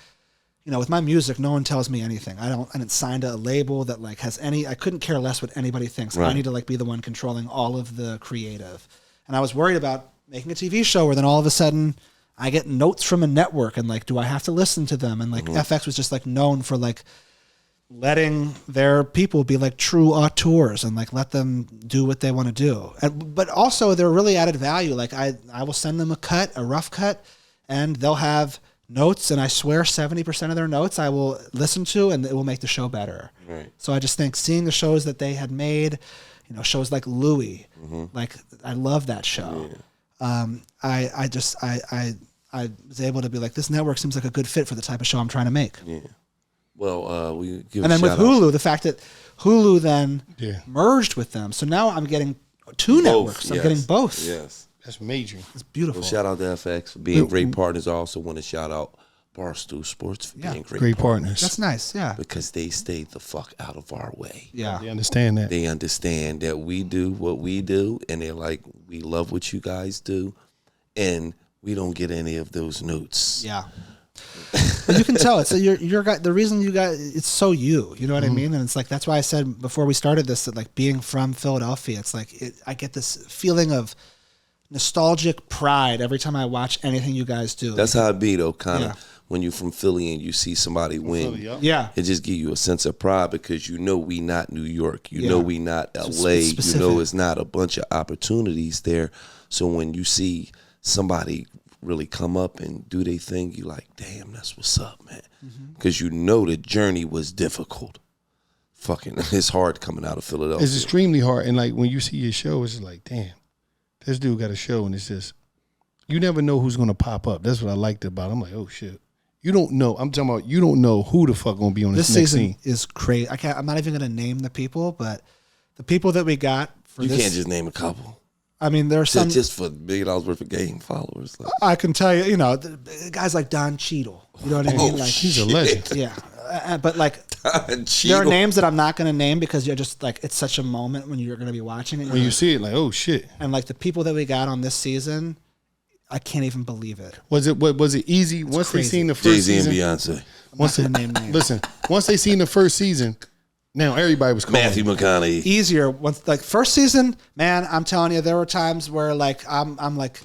with my music, no one tells me anything. I didn't sign to a label that like has I couldn't care less what anybody thinks. Right. I need to like be the one controlling all of the creative. And I was worried about making a TV show where then all of a sudden I get notes from a network and like, do I have to listen to them? And like FX was just like known for like, letting their people be like true auteurs and like let them do what they want to do. But also they're really added value. Like I will send them a rough cut, and they'll have notes, and I swear 70% of their notes I will listen to, and it will make the show better. Right. So I just think seeing the shows that they had made, shows like Louie, like I love that show. Yeah. I was able to be like, this network seems like a good fit for the type of show I'm trying to make. Yeah. Well, we give and then with Hulu, the fact that Hulu then merged with them, so now I'm getting two networks. I'm getting both. Yes, that's major. It's beautiful. Well, shout out to FX for being great partners. I also want to shout out Barstool Sports for being great partners. That's nice, yeah. Because they stay the fuck out of our way. Yeah, they understand that. They understand that we do what we do, and they're like, we love what you guys do, and we don't get any of those notes. Yeah. You can tell it's your guy. The reason you got it's so you know what I mean, and it's like that's why I said before we started this that like being from Philadelphia, it's like I get this feeling of nostalgic pride every time I watch anything you guys do. That's how it be though, kind of when you're from Philly and you see somebody win. Yeah, it just gives you a sense of pride because we not New York, we not LA, it's not a bunch of opportunities there. So when you see somebody really come up and do their thing, you like, damn, that's what's up, man. Because the journey was difficult. fucking, it's hard coming out of Philadelphia. It's extremely hard. And like when you see your show, it's like, damn, this dude got a show, and it's just, you never know who's gonna pop up. That's what I liked about it. I'm like, oh shit. You don't know. I'm talking about you don't know who the fuck gonna be on this next season scene. Is crazy. I'm not even gonna name the people, but the people that we got for you this, can't just name a couple. I mean, there are some just for $1 million worth of game followers. Like. I can tell you, the guys like Don Cheadle. You know what I mean? Like he's a legend. Yeah, but like Don there are names that I'm not going to name because you're just like it's such a moment when you're going to be watching it. When you see it, like, oh shit. And like the people that we got on this season, I can't even believe it. Was it easy once crazy. they seen the first season? Jay-Z and Beyonce. Once they name names. Listen, once they seen the first season, now everybody was calling. Matthew McConaughey. Easier once like first season, man. I'm telling you, there were times where like I'm like,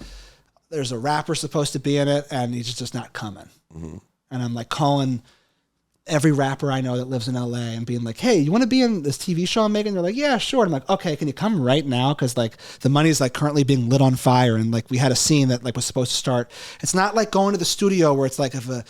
there's a rapper supposed to be in it and he's just not coming, and I'm like calling every rapper I know that lives in LA and being like, hey, you want to be in this TV show I'm making? They're like, yeah, sure. And I'm like, okay, can you come right now? Because like the money's like currently being lit on fire, and like we had a scene that like was supposed to start. It's not like going to the studio where it's like if a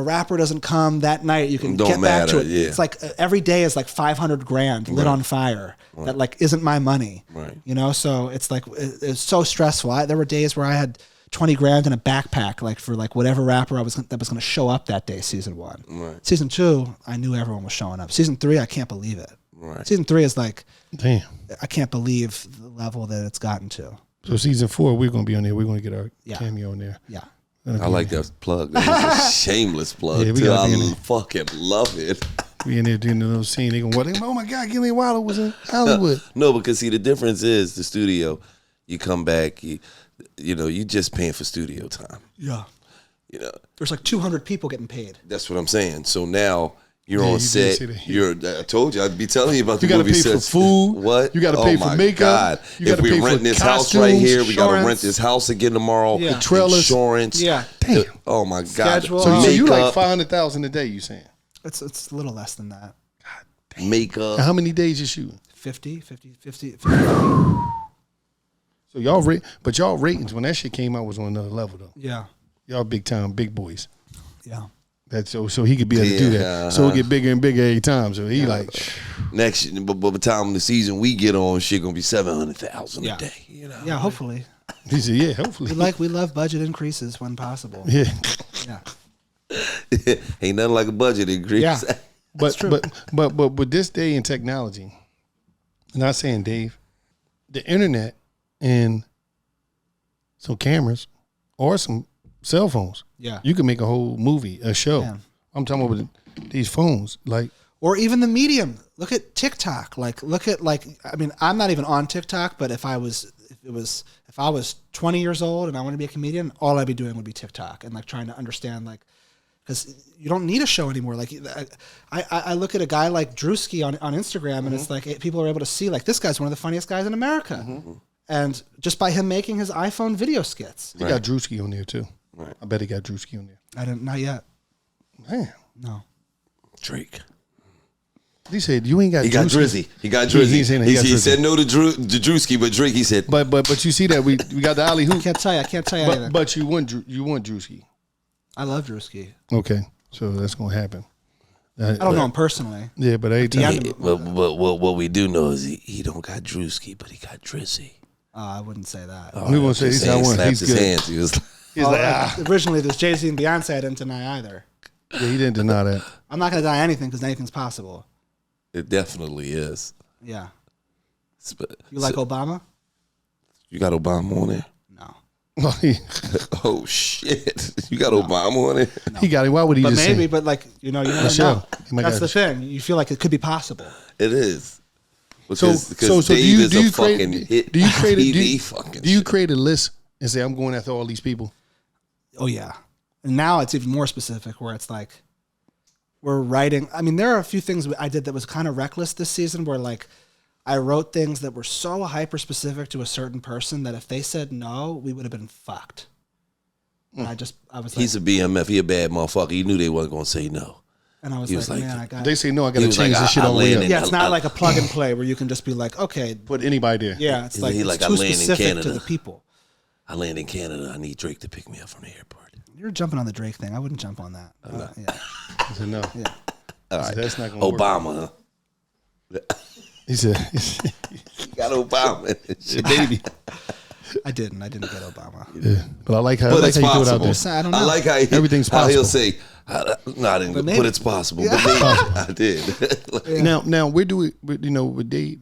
rapper doesn't come that night, you can get back to it. Yeah. It's like every day is like $500,000 lit on fire. That like isn't my money. Right. So it's like it's so stressful. There were days where I had $20,000 in a backpack, like for like whatever rapper that was going to show up that day. Season 1, right. Season 2, I knew everyone was showing up. Season 3, I can't believe it. Right. Season 3 is like, damn, I can't believe the level that it's gotten to. So season 4, we're gonna be on there. We're gonna get our cameo on there. Yeah, I like that plug. That's a shameless plug. Yeah, Too. I fucking love it. We in there doing the little scene. They gonna, oh my God, Gillian Wallo was in Hollywood. No, because see, the difference is the studio. You come back, you just paying for studio time. Yeah. There's like 200 people getting paid. That's what I'm saying. So now you're on set. I told you I'd be telling you about the movie. You got to pay for food. What? You got to pay for makeup. God. You if we rent this house right here, we got to rent this house again tomorrow. Yeah. The trailers. Insurance. Yeah. Damn. Oh my God. Schedule. So you like $500,000 a day? You saying? It's a little less than that. Makeup. And how many days you shooting? 50. So y'all ratings when that shit came out was on another level though. Yeah. Y'all big time, big boys. Yeah. That's so he could be able to do that. So it get bigger and bigger every time. So he like next, but by the time the season we get on, shit gonna be 700,000 a day. Yeah, hopefully. He said, yeah, hopefully. We love budget increases when possible. Yeah. Yeah. Ain't nothing like a budget increase. Yeah. But with this day in technology, I'm not saying Dave, the internet and some cameras or some cell phones. Yeah. You can make a whole movie, a show. Yeah. I'm talking about these phones. Like, or even the medium. Look at TikTok. I'm not even on TikTok, but if I was 20 years old and I want to be a comedian, all I'd be doing would be TikTok and like trying to understand because you don't need a show anymore. Like I look at a guy like Drewski on Instagram and it's like people are able to see like this guy's one of the funniest guys in America. Mm-hmm. And just by him making his iPhone video skits. He got Drewski on there too. Right. I bet he got Drewski on there. Not yet. Man. No. Drake. He said you ain't got. He got Drizzy. He got Drizzy. He said no to Drewski, but Drake. He said. But you see that we got the alley hoop. I can't tell you anything. But you want Drewski. I love Drewski. Okay, so that's gonna happen. I don't know him personally. Yeah, but every time. What we do know is he don't got Drewski, but he got Drizzy. I wouldn't say that. We won't say he's not one. He's good. Hands. He was originally there's Jay-Z and Beyonce. I didn't deny either. Yeah, he didn't deny that. I'm not gonna deny anything because anything's possible. It definitely is. Yeah. You like Obama? You got Obama on there? No. Oh shit! You got Obama on it? No. He got it. Why would he? But just maybe. say? But like you never know. That's the it. thing. You feel like it could be possible. It is. Because do you create a list and say I'm going after all these people? Oh yeah. And now it's even more specific where it's like we're writing. I mean, there are a few things I did that was kind of reckless this season where like I wrote things that were so hyper specific to a certain person that if they said no, we would have been fucked. And I was like, he's a BMF. He a bad motherfucker. He knew they wasn't going to say no. And I was like, man, I got. They say no, I got to change this shit all the way up. Yeah, it's not like a plug and play where you can just be like, okay, put anybody there. Yeah, it's like it's too specific to the people. I land in Canada. I need Drake to pick me up from the airport. You're jumping on the Drake thing. I wouldn't jump on that. Yeah. I said no. Yeah. All right. That's not going to work. Obama, huh? He said, "You got Obama, baby." I didn't get Obama. Yeah, but I like how, but it's you possible. throw it out there. I don't know. I like how Everything's how he'll possible. say, "No, I didn't," but it's possible. But maybe I did. Like, Now, where do we, with Dave,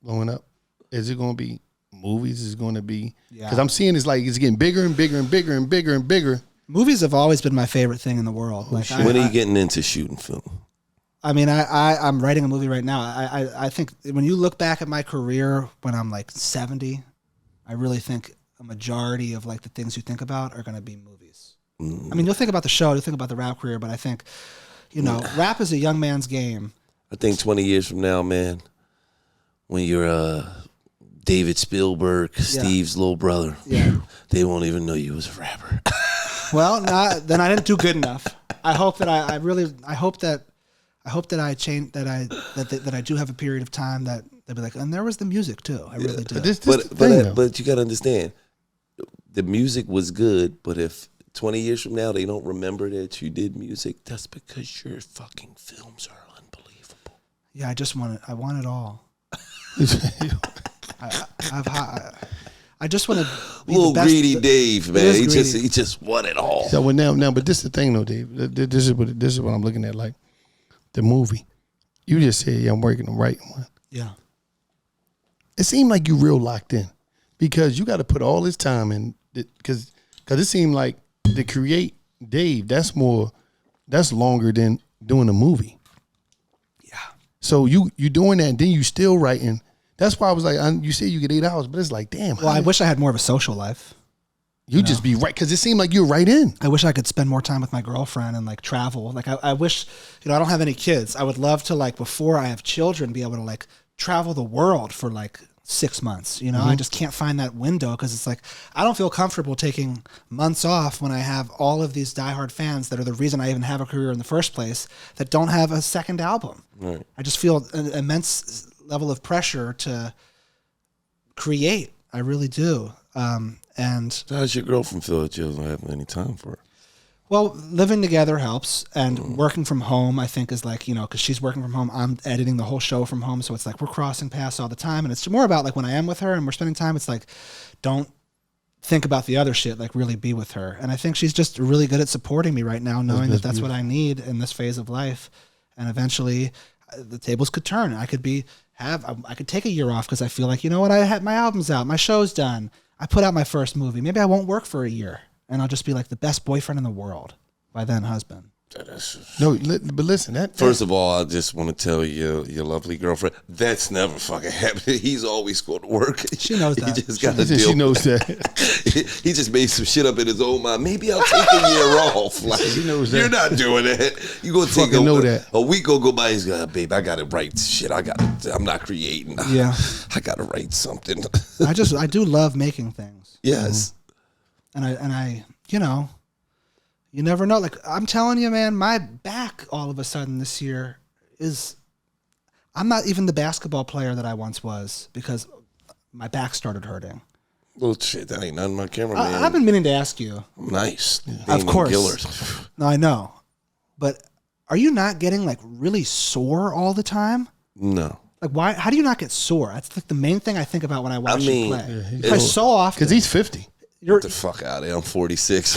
blowing up? Is it going to be movies? Is it going to be? Because I'm seeing it's getting bigger and bigger and bigger and bigger and bigger. Movies have always been my favorite thing in the world. Like, when are you getting into shooting film? I mean, I'm writing a movie right now. I think when you look back at my career when I'm like 70, I really think a majority of like the things you think about are going to be movies. I mean, you'll think about the show, you'll think about the rap career, but I think, rap is a young man's game. I think 20 years from now, man, when you're David Spielberg, Steve's little brother, they won't even know you as a rapper. Well, then I didn't do good enough. I hope that I hope that I change, that I do have a period of time that they'll be like, and there was the music too. I really do. But you got to understand, the music was good, but if 20 years from now they don't remember that you did music, that's because your fucking films are unbelievable. Yeah, I want it all. I just want to be little the best, greedy Dave, man. He greedy. just want it all. So now, but this is the thing though, Dave. This is what I'm looking at. Like the movie, you just said, I'm working on writing one. Yeah. It seemed like you real locked in because you got to put all this time in. Because it seemed like to create Dave, that's longer than doing a movie. Yeah. So you doing that, and then you still writing. That's why I was like, you say you get 8 hours, but it's like, damn. Well, I wish I had more of a social life. You just be right, because it seemed like you're right in. I wish I could spend more time with my girlfriend and like travel. Like I wish, I don't have any kids. I would love to, like, before I have children, be able to like travel the world for like 6 months. I just can't find that window because it's like, I don't feel comfortable taking months off when I have all of these diehard fans that are the reason I even have a career in the first place that don't have a second album. Right. I just feel an immense level of pressure to create. I really do. And So how's your girlfriend feel that you don't have any time for her? Well, living together helps, and working from home, I think, is like, because she's working from home, I'm editing the whole show from home, so it's like we're crossing paths all the time, and it's more about like when I am with her and we're spending time, it's like, don't think about the other shit, like really be with her. And I think she's just really good at supporting me right now, knowing that that's what I need in this phase of life, and eventually the tables could turn. I could take a year off because I feel like, I had my album's out, my show's done, I put out my first movie, maybe I won't work for a year. And I'll just be like the best boyfriend in the world by then husband. No, but listen. First of all, I just want to tell you, your lovely girlfriend, that's never fucking happened. He's always going to work. She knows that. He just got to deal. She knows that. He just made some shit up in his own mind. Maybe I'll take a year off. Like, she knows that. You're not doing that. You're going to take a week will go by. He's going, babe, I got to write shit. I'm not creating. Yeah. I got to write something. I do love making things. Yes. And I you never know. Like, I'm telling you, man, my back all of a sudden this year I'm not even the basketball player that I once was because my back started hurting. Well, shit, that ain't nothing. My cameraman. I've been meaning to ask you. I'm nice. Yeah. Of course. No, I know. But are you not getting like really sore all the time? No. Like, why? How do you not get sore? That's like the main thing I think about when I watch you play. Yeah, so often. Because he's 50. Get the fuck out of here. I'm 46.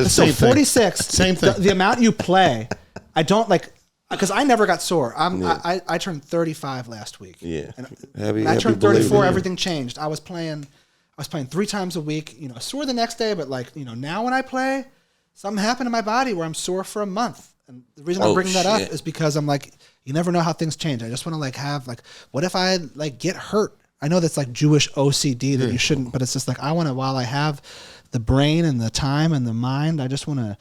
So 46. Same thing. The amount you play, I don't like, because I never got sore. I turned 35 last week. Yeah. And when I turned 34, everything changed. I was playing 3 times a week, sore the next day, but like, now when I play, something happened to my body where I'm sore for a month. And the reason I'm bringing that up is because I'm like, you never know how things change. I just want to like have like, what if I like get hurt? I know that's like Jewish OCD that you shouldn't, but it's just like, I want to, while I have the brain and the time and the mind, I just want to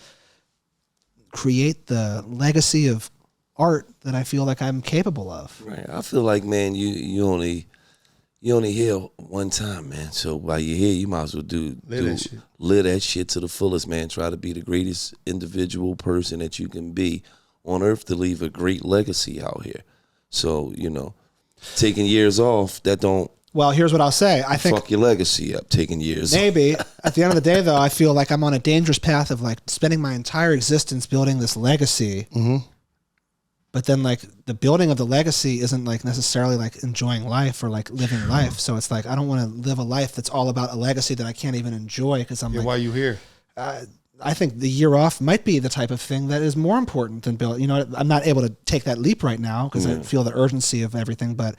create the legacy of art that I feel like I'm capable of. Right. I feel like, man, you only here one time, man. So while you're here, you might as well live that shit to the fullest, man. Try to be the greatest individual person that you can be on earth to leave a great legacy out here. So, taking years off, that don't. Well, here's what I'll say. I think fuck your legacy up, taking years. Maybe at the end of the day, though, I feel like I'm on a dangerous path of like spending my entire existence building this legacy, But then like the building of the legacy isn't like necessarily like enjoying life or like living life. So it's like, I don't want to live a life that's all about a legacy that I can't even enjoy because I'm like, why are you here? I think the year off might be the type of thing that is more important than build. You know, I'm not able to take that leap right now because I feel the urgency of everything, but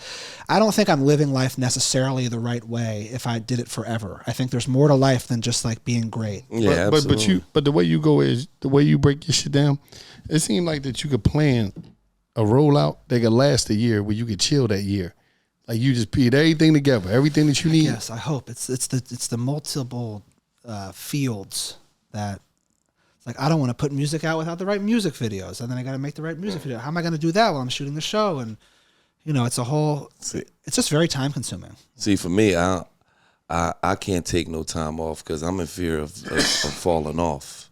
I don't think I'm living life necessarily the right way if I did it forever. I think there's more to life than just like being great. Yeah, but the way you go is the way you break your shit down. It seemed like that you could plan a rollout that could last a year where you could chill that year. Like you just put everything together, everything that you need. Yes, I hope it's the multiple fields that. Like, I don't want to put music out without the right music videos. And then I got to make the right music video. How am I going to do that while I'm shooting the show? And, you know, it's a whole, it's just very time consuming. See, for me, I can't take no time off because I'm in fear of falling off.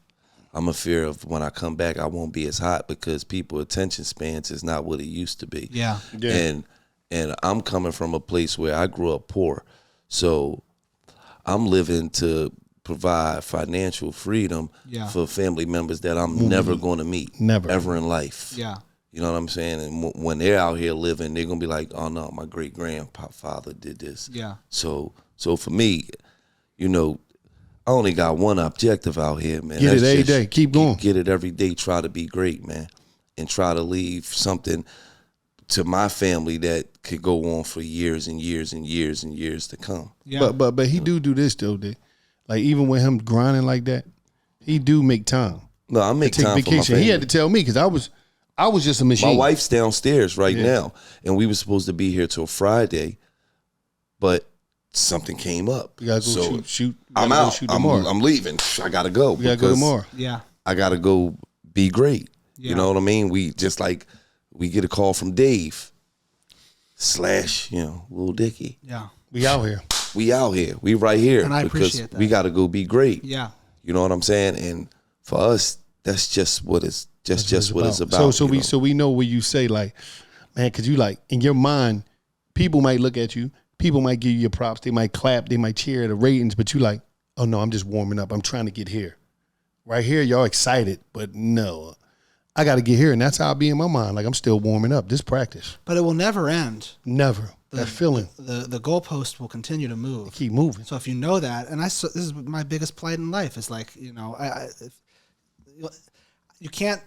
I'm in fear of when I come back, I won't be as hot because people's attention spans is not what it used to be. Yeah. And I'm coming from a place where I grew up poor. So I'm living to provide financial freedom for family members that I'm never going to meet, ever in life. Yeah, you know what I'm saying. And when they're out here living, they're gonna be like, "Oh no, my great grandfather did this." Yeah. So for me, you know, I only got one objective out here, man. Get it every day. Keep going. Get it every day. Try to be great, man, and try to leave something to my family that could go on for years and years and years and years to come. Yeah. But he do this though, Dick. Like even with him grinding like that, he do make time. No, I make time for my family. He had to tell me because I was just a machine. My wife's downstairs right now, and we were supposed to be here till Friday, but something came up. You gotta go shoot. I'm out. I'm leaving. I gotta go. You gotta go tomorrow. Yeah. I gotta go be great. Yeah. You know what I mean? We just like we get a call from Dave / Lil Dicky. Yeah. We out here. We out here. We right here. And I because appreciate that. we got to go be great. Yeah. You know what I'm saying? And for us, that's just what it's what it's about. So we know what you say, like, man, because you like in your mind, people might look at you, people might give you your props, they might clap, they might cheer the ratings, but you like, oh no, I'm just warming up. I'm trying to get here. Right here, y'all excited, but no, I got to get here, and that's how I be in my mind. Like I'm still warming up. This practice, but it will never end. Never. That feeling. The goalpost will continue to move. Keep moving. So if you know that, and this is my biggest plight in life is like, you know, you can't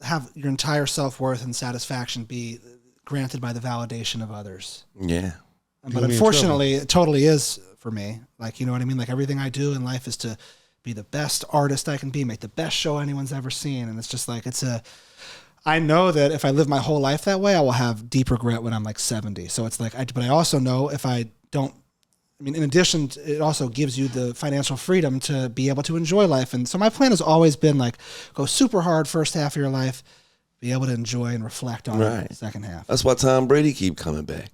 have your entire self-worth and satisfaction be granted by the validation of others. Yeah. But unfortunately, it totally is for me. Like, you know what I mean? Like everything I do in life is to be the best artist I can be, make the best show anyone's ever seen. And it's just like, I know that if I live my whole life that way, I will have deep regret when I'm like 70. So it's like, but I also know if I don't, I mean, in addition, it also gives you the financial freedom to be able to enjoy life. And so my plan has always been like, go super hard first half of your life, be able to enjoy and reflect on the second half. That's why Tom Brady keep coming back.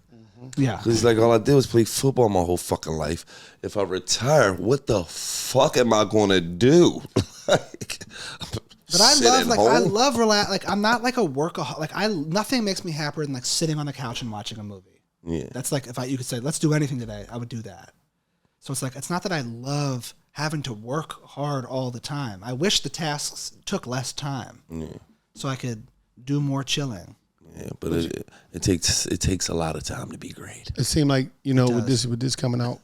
Yeah. Because he's like, all I did was play football my whole fucking life. If I retire, what the fuck am I going to do? But I love relax. Like I'm not like a workaholic. Like nothing makes me happier than like sitting on the couch and watching a movie. Yeah. That's like you could say, let's do anything today, I would do that. So it's like, it's not that I love having to work hard all the time. I wish the tasks took less time so I could do more chilling. Yeah, but it takes a lot of time to be great. It seemed like, you know, with this coming out,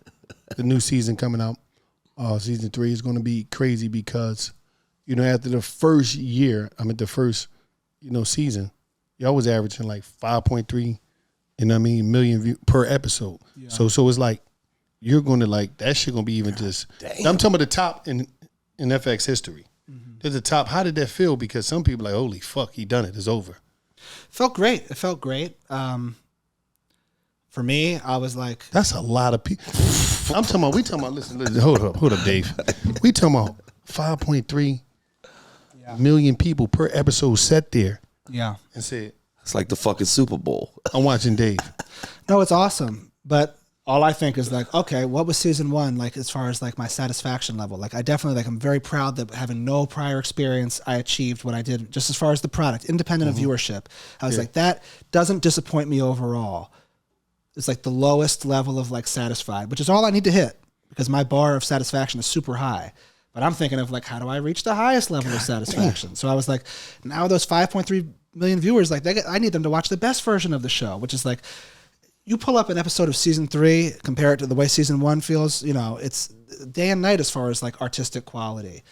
the new season coming out, season 3 is going to be crazy because, you know, after the first year, the first, you know, season, y'all was averaging like 5.3, you know what I mean, million views per episode. Yeah. So it's like, you're going to like, that shit going to be even just, I'm talking about the top in FX history. Mm-hmm. There's the top. How did that feel? Because some people are like, holy fuck, he done it. It's over. It felt great. For me, I was like, that's a lot of people. We talking about, listen, hold up, Dave. We talking about 5.3 million people per episode sat there. Yeah. And said, it's like the fucking Super Bowl. I'm watching Dave. No, it's awesome. But all I think is like, okay, what was season 1 like as far as like my satisfaction level? Like I definitely like, I'm very proud that having no prior experience, I achieved what I did just as far as the product, independent of viewership. I was like, that doesn't disappoint me overall. It's like the lowest level of like satisfied, which is all I need to hit because my bar of satisfaction is super high. But I'm thinking of like, how do I reach the highest level of satisfaction? So I was like, now those 5.3 million viewers. Like I need them to watch the best version of the show, which is like, you pull up an episode of season 3, compare it to the way season 1 feels, you know, it's day and night as far as like artistic quality.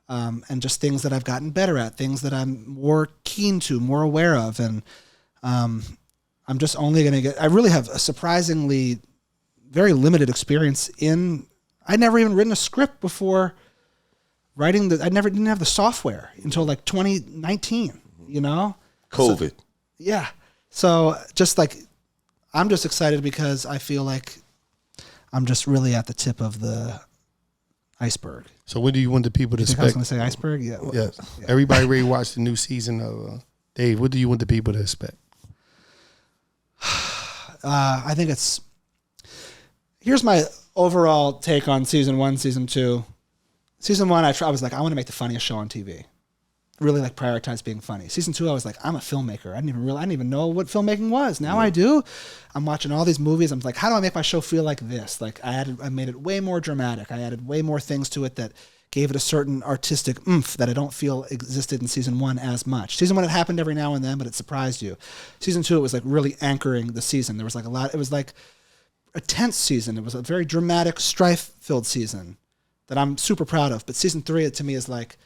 And just things that I've gotten better at, things that I'm more keen to, more aware of. And I'm just only going to get, I really have a surprisingly very limited experience I'd never even written a script before writing didn't have the software until like 2019, you know? COVID. So, yeah. So just like, I'm just excited because I feel like I'm just really at the tip of the iceberg. So when do you want the people to expect? I was going to say iceberg? Yeah. Well, yes. Yeah. Everybody ready to watch the new season of Dave. What do you want the people to expect? I think here's my overall take on season 1, season 2. Season 1, I was like, I want to make the funniest show on TV. Really like prioritize being funny. Season 2, I was like, I'm a filmmaker. I didn't even know what filmmaking was. Now I do. I'm watching all these movies. I'm like, how do I make my show feel like this? Like I made it way more dramatic. I added way more things to it that gave it a certain artistic oomph that I don't feel existed in season 1 as much. Season 1, it happened every now and then, but it surprised you. Season 2, it was like really anchoring the season. There was like a lot. It was like a tense season. It was a very dramatic, strife-filled season that I'm super proud of. But season 3, to me, is like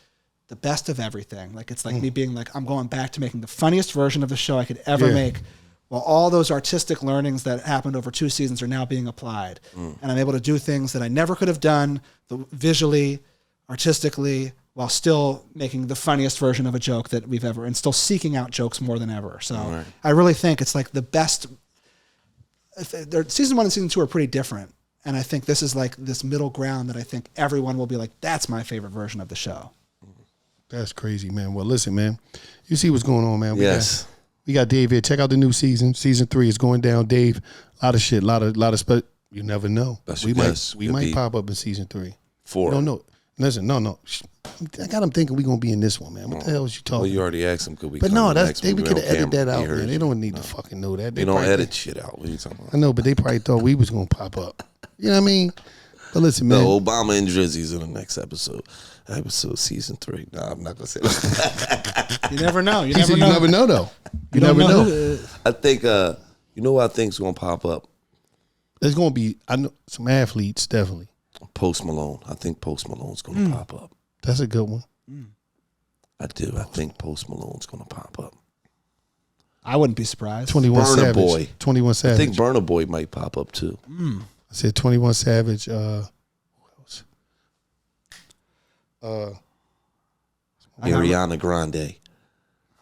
the best of everything. Like it's like me being like, I'm going back to making the funniest version of the show I could ever make, while all those artistic learnings that happened over 2 seasons are now being applied. And I'm able to do things that I never could have done visually, artistically, while still making the funniest version of a joke that we've ever, and still seeking out jokes more than ever. So I really think it's like the best. Season 1 and season 2 are pretty different. And I think this is like this middle ground that I think everyone will be like, that's my favorite version of the show. That's crazy, man. Well, listen, man. You see what's going on, man. We got Dave here. Check out the new season. Season 3 is going down, Dave. A lot of shit, a lot of you never know. We might pop up in season 3. 4. No. Listen, no. I got them thinking we're gonna be in this one, man. What the hell is you talking? Well, you already asked them, could we? But no, we could have edited that out, man. They don't need to fucking know that. They don't edit shit out. What are you talking about? I know, but they probably thought we was gonna pop up. You know what I mean? But listen, man. No, Obama and Drizzy's in the next episode. Episode season 3. Nah, I'm not gonna say that. You never know. You never know, though. You never know. I think you know what I think's gonna pop up? There's gonna be some athletes, definitely. Post Malone. I think Post Malone's gonna pop up. That's a good one. I do. I think Post Malone's gonna pop up. I wouldn't be surprised. 21 Burna Savage. Boy. 21 Savage. I think Burna Boy might pop up too. I said 21 Savage. Who else? Ariana Grande.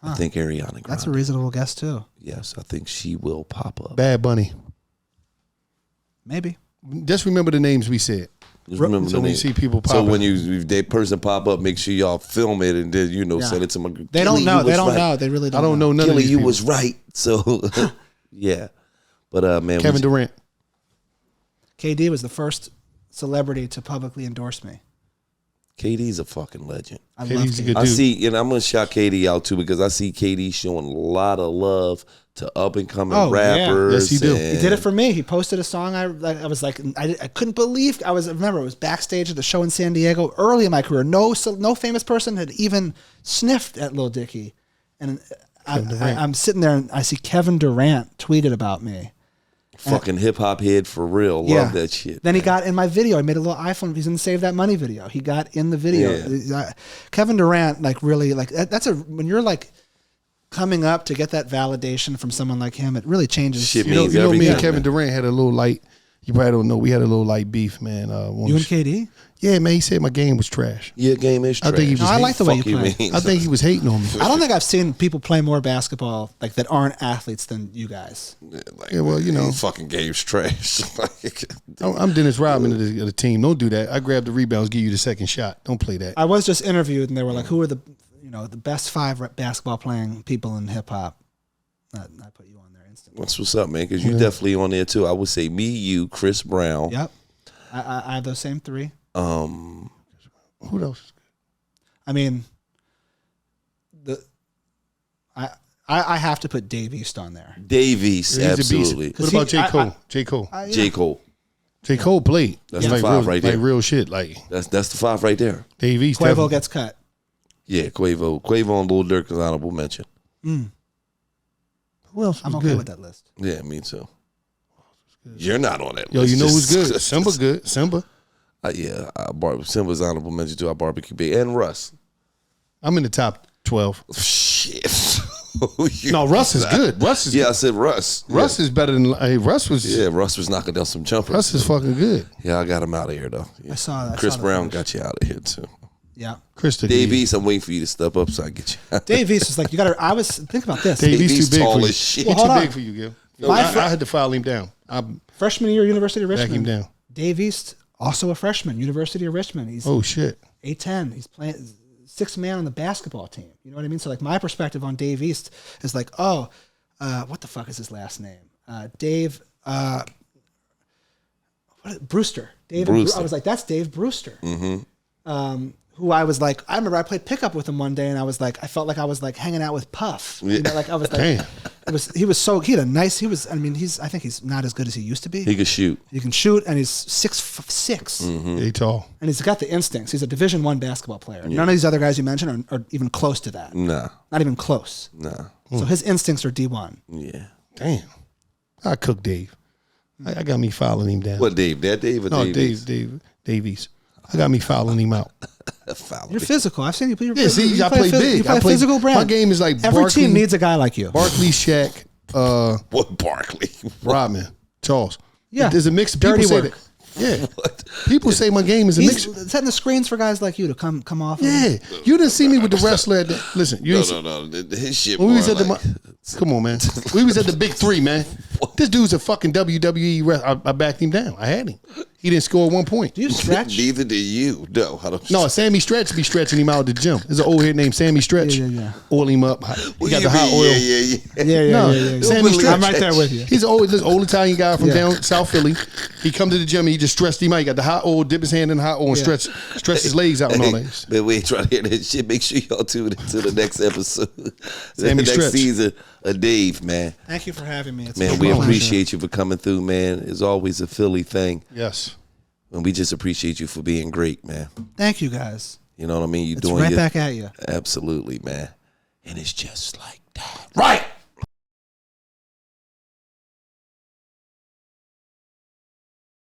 I think Ariana Grande. That's a reasonable guess too. Yes, I think she will pop up. Bad Bunny. Maybe. Just remember the names we said. Just remember so the when name. you see people pop so up. when if that person pop up, make sure y'all film it and then send it to my. They don't know. They don't know. They really don't. I don't know none Kelly, of these you people. was right. So yeah, but man, Kevin Durant. KD was the first celebrity to publicly endorse me. KD's a fucking legend. I love KD's a KD. good I dude. see, and I'm gonna shout KD out too because I see KD showing a lot of love to up and coming rappers. Yes, he do. He did it for me. He posted a song. I was like, I couldn't believe. Remember, it was backstage at the show in San Diego early in my career. No famous person had even sniffed at Lil Dicky, and I'm sitting there and I see Kevin Durant tweeted about me. Fucking hip hop head for real. Love that shit. Then he got in my video. I made a little iPhone. He's in the Save That Money video. He got in the video. Kevin Durant, like really, like when you're like coming up to get that validation from someone like him, it really changes. Shit You know, means me everything. and Kevin Durant had a little light. You probably don't know. We had a little light beef, man. You and KD? Yeah, man. He said my game was trash. Your game is trash. I think he was I like the way you Fuck play. mean? I think he was hating on me. I don't think I've seen people play more basketball like that aren't athletes than you guys. Yeah, well, you know. his fucking game's trash. I'm Dennis Rodman of the team. Don't do that. I grab the rebounds, give you the second shot. Don't play that. I was just interviewed and they were like, who are the best 5 basketball playing people in hip hop? I put you on there instantly. What's up, man? Because you definitely on there too. I would say me, you, Chris Brown. Yep. I have those same 3. Who else? I mean, I have to put Dave East on there. Dave East, He's a beast. absolutely. What about J. Cole? J. Cole. J. Cole. J. Cole played. That's like the 5 real, right there. Like real shit. Like That's the 5 right there. Dave East. Quavo gets cut. Yeah, Quavo and Lil Durk is honorable mention. Who else was I'm okay good? with that list. Yeah, me too. You're not on that Yo, list. you know who's good? Simba good. Simba. Simba's honorable mention to our barbecue big and Russ. I'm in the top 12. Shit. No, Russ is good. Russ is I said Russ. Russ is better than Russ was. Yeah, Russ was knocking down some jumpers. Russ is fucking good. Yeah, I got him out of here though. Yeah. I saw that. Chris Brown got you out of here too. Yeah. Chris Dave East, I'm waiting for you to step up so I get you out. Dave East was like, you got to. I was think about this. Dave East East too big tall for you. as shit. He's Well, too hold big on. for you, Gil. My I had to file him down. Freshman year, University of Back Richmond. him down. Dave East, also a freshman, University of Richmond. He's Oh shit. 8'10". He's playing sixth man on the basketball team. You know what I mean? So like my perspective on Dave East is like, what the fuck is his last name? Dave Brewster. Brewster. I was like, that's Dave Brewster. Mm-hmm. Who I was like, I remember I played pickup with him one day, and I was like, I felt like I was like hanging out with Puff. You know, like I was like, Damn. he I think he's not as good as he used to be. He can shoot. He can shoot, and he's 6'6". Mm-hmm. He tall. And he's got the instincts. He's a Division I basketball player. None of these other guys you mentioned are even close to that. Nah. Not even close. Nah. So his instincts are D1. Yeah. Damn. I cook Dave. I got me filing him down. What Dave? That Dave or No, Dave? East? Davies. I got me filing him out. You're physical. I've seen you. Yeah, see, I play big. You play I play physical brand. My game is like every Barkley, team needs a guy like you. Barkley, Shaq, What Barkley? Rodman, Charles. Yeah. There's a mix of Dirty people say work. that. Yeah. People say my game is a mix. He's setting the screens for guys like you to come off. Yeah. You didn't see me with the wrestler. Listen, you No. His shit. When we was more at like, come on, man. We was at the big three, man. This dude's a fucking WWE wrestler. I backed him down. I had him. He didn't score 1 point. Do you stretch? Neither did you. No, I don't. No, Sammy Stretch be stretching him out at the gym. There's an old head named Sammy Stretch. Yeah. Oil him up. He What got do the you hot mean? oil. Yeah. No, Sammy Stretch. I'm right there with you. He's this old Italian guy from down South Philly. He come to the gym and he just stretched him out. He got the hot oil, dip his hand in the hot oil, and stretch his legs out and all that. Man, we ain't trying to hear that shit. Make sure y'all tune into the next episode. Sammy the next Stretch. season of Dave, man. Thank you for having me. It's Man, been we a pleasure. appreciate you for coming through, man. It's always a Philly thing. Yes. And we just appreciate you for being great, man. Thank you guys. You know what I mean? You It's doing right back at you. Absolutely, man. And it's just like that. Right.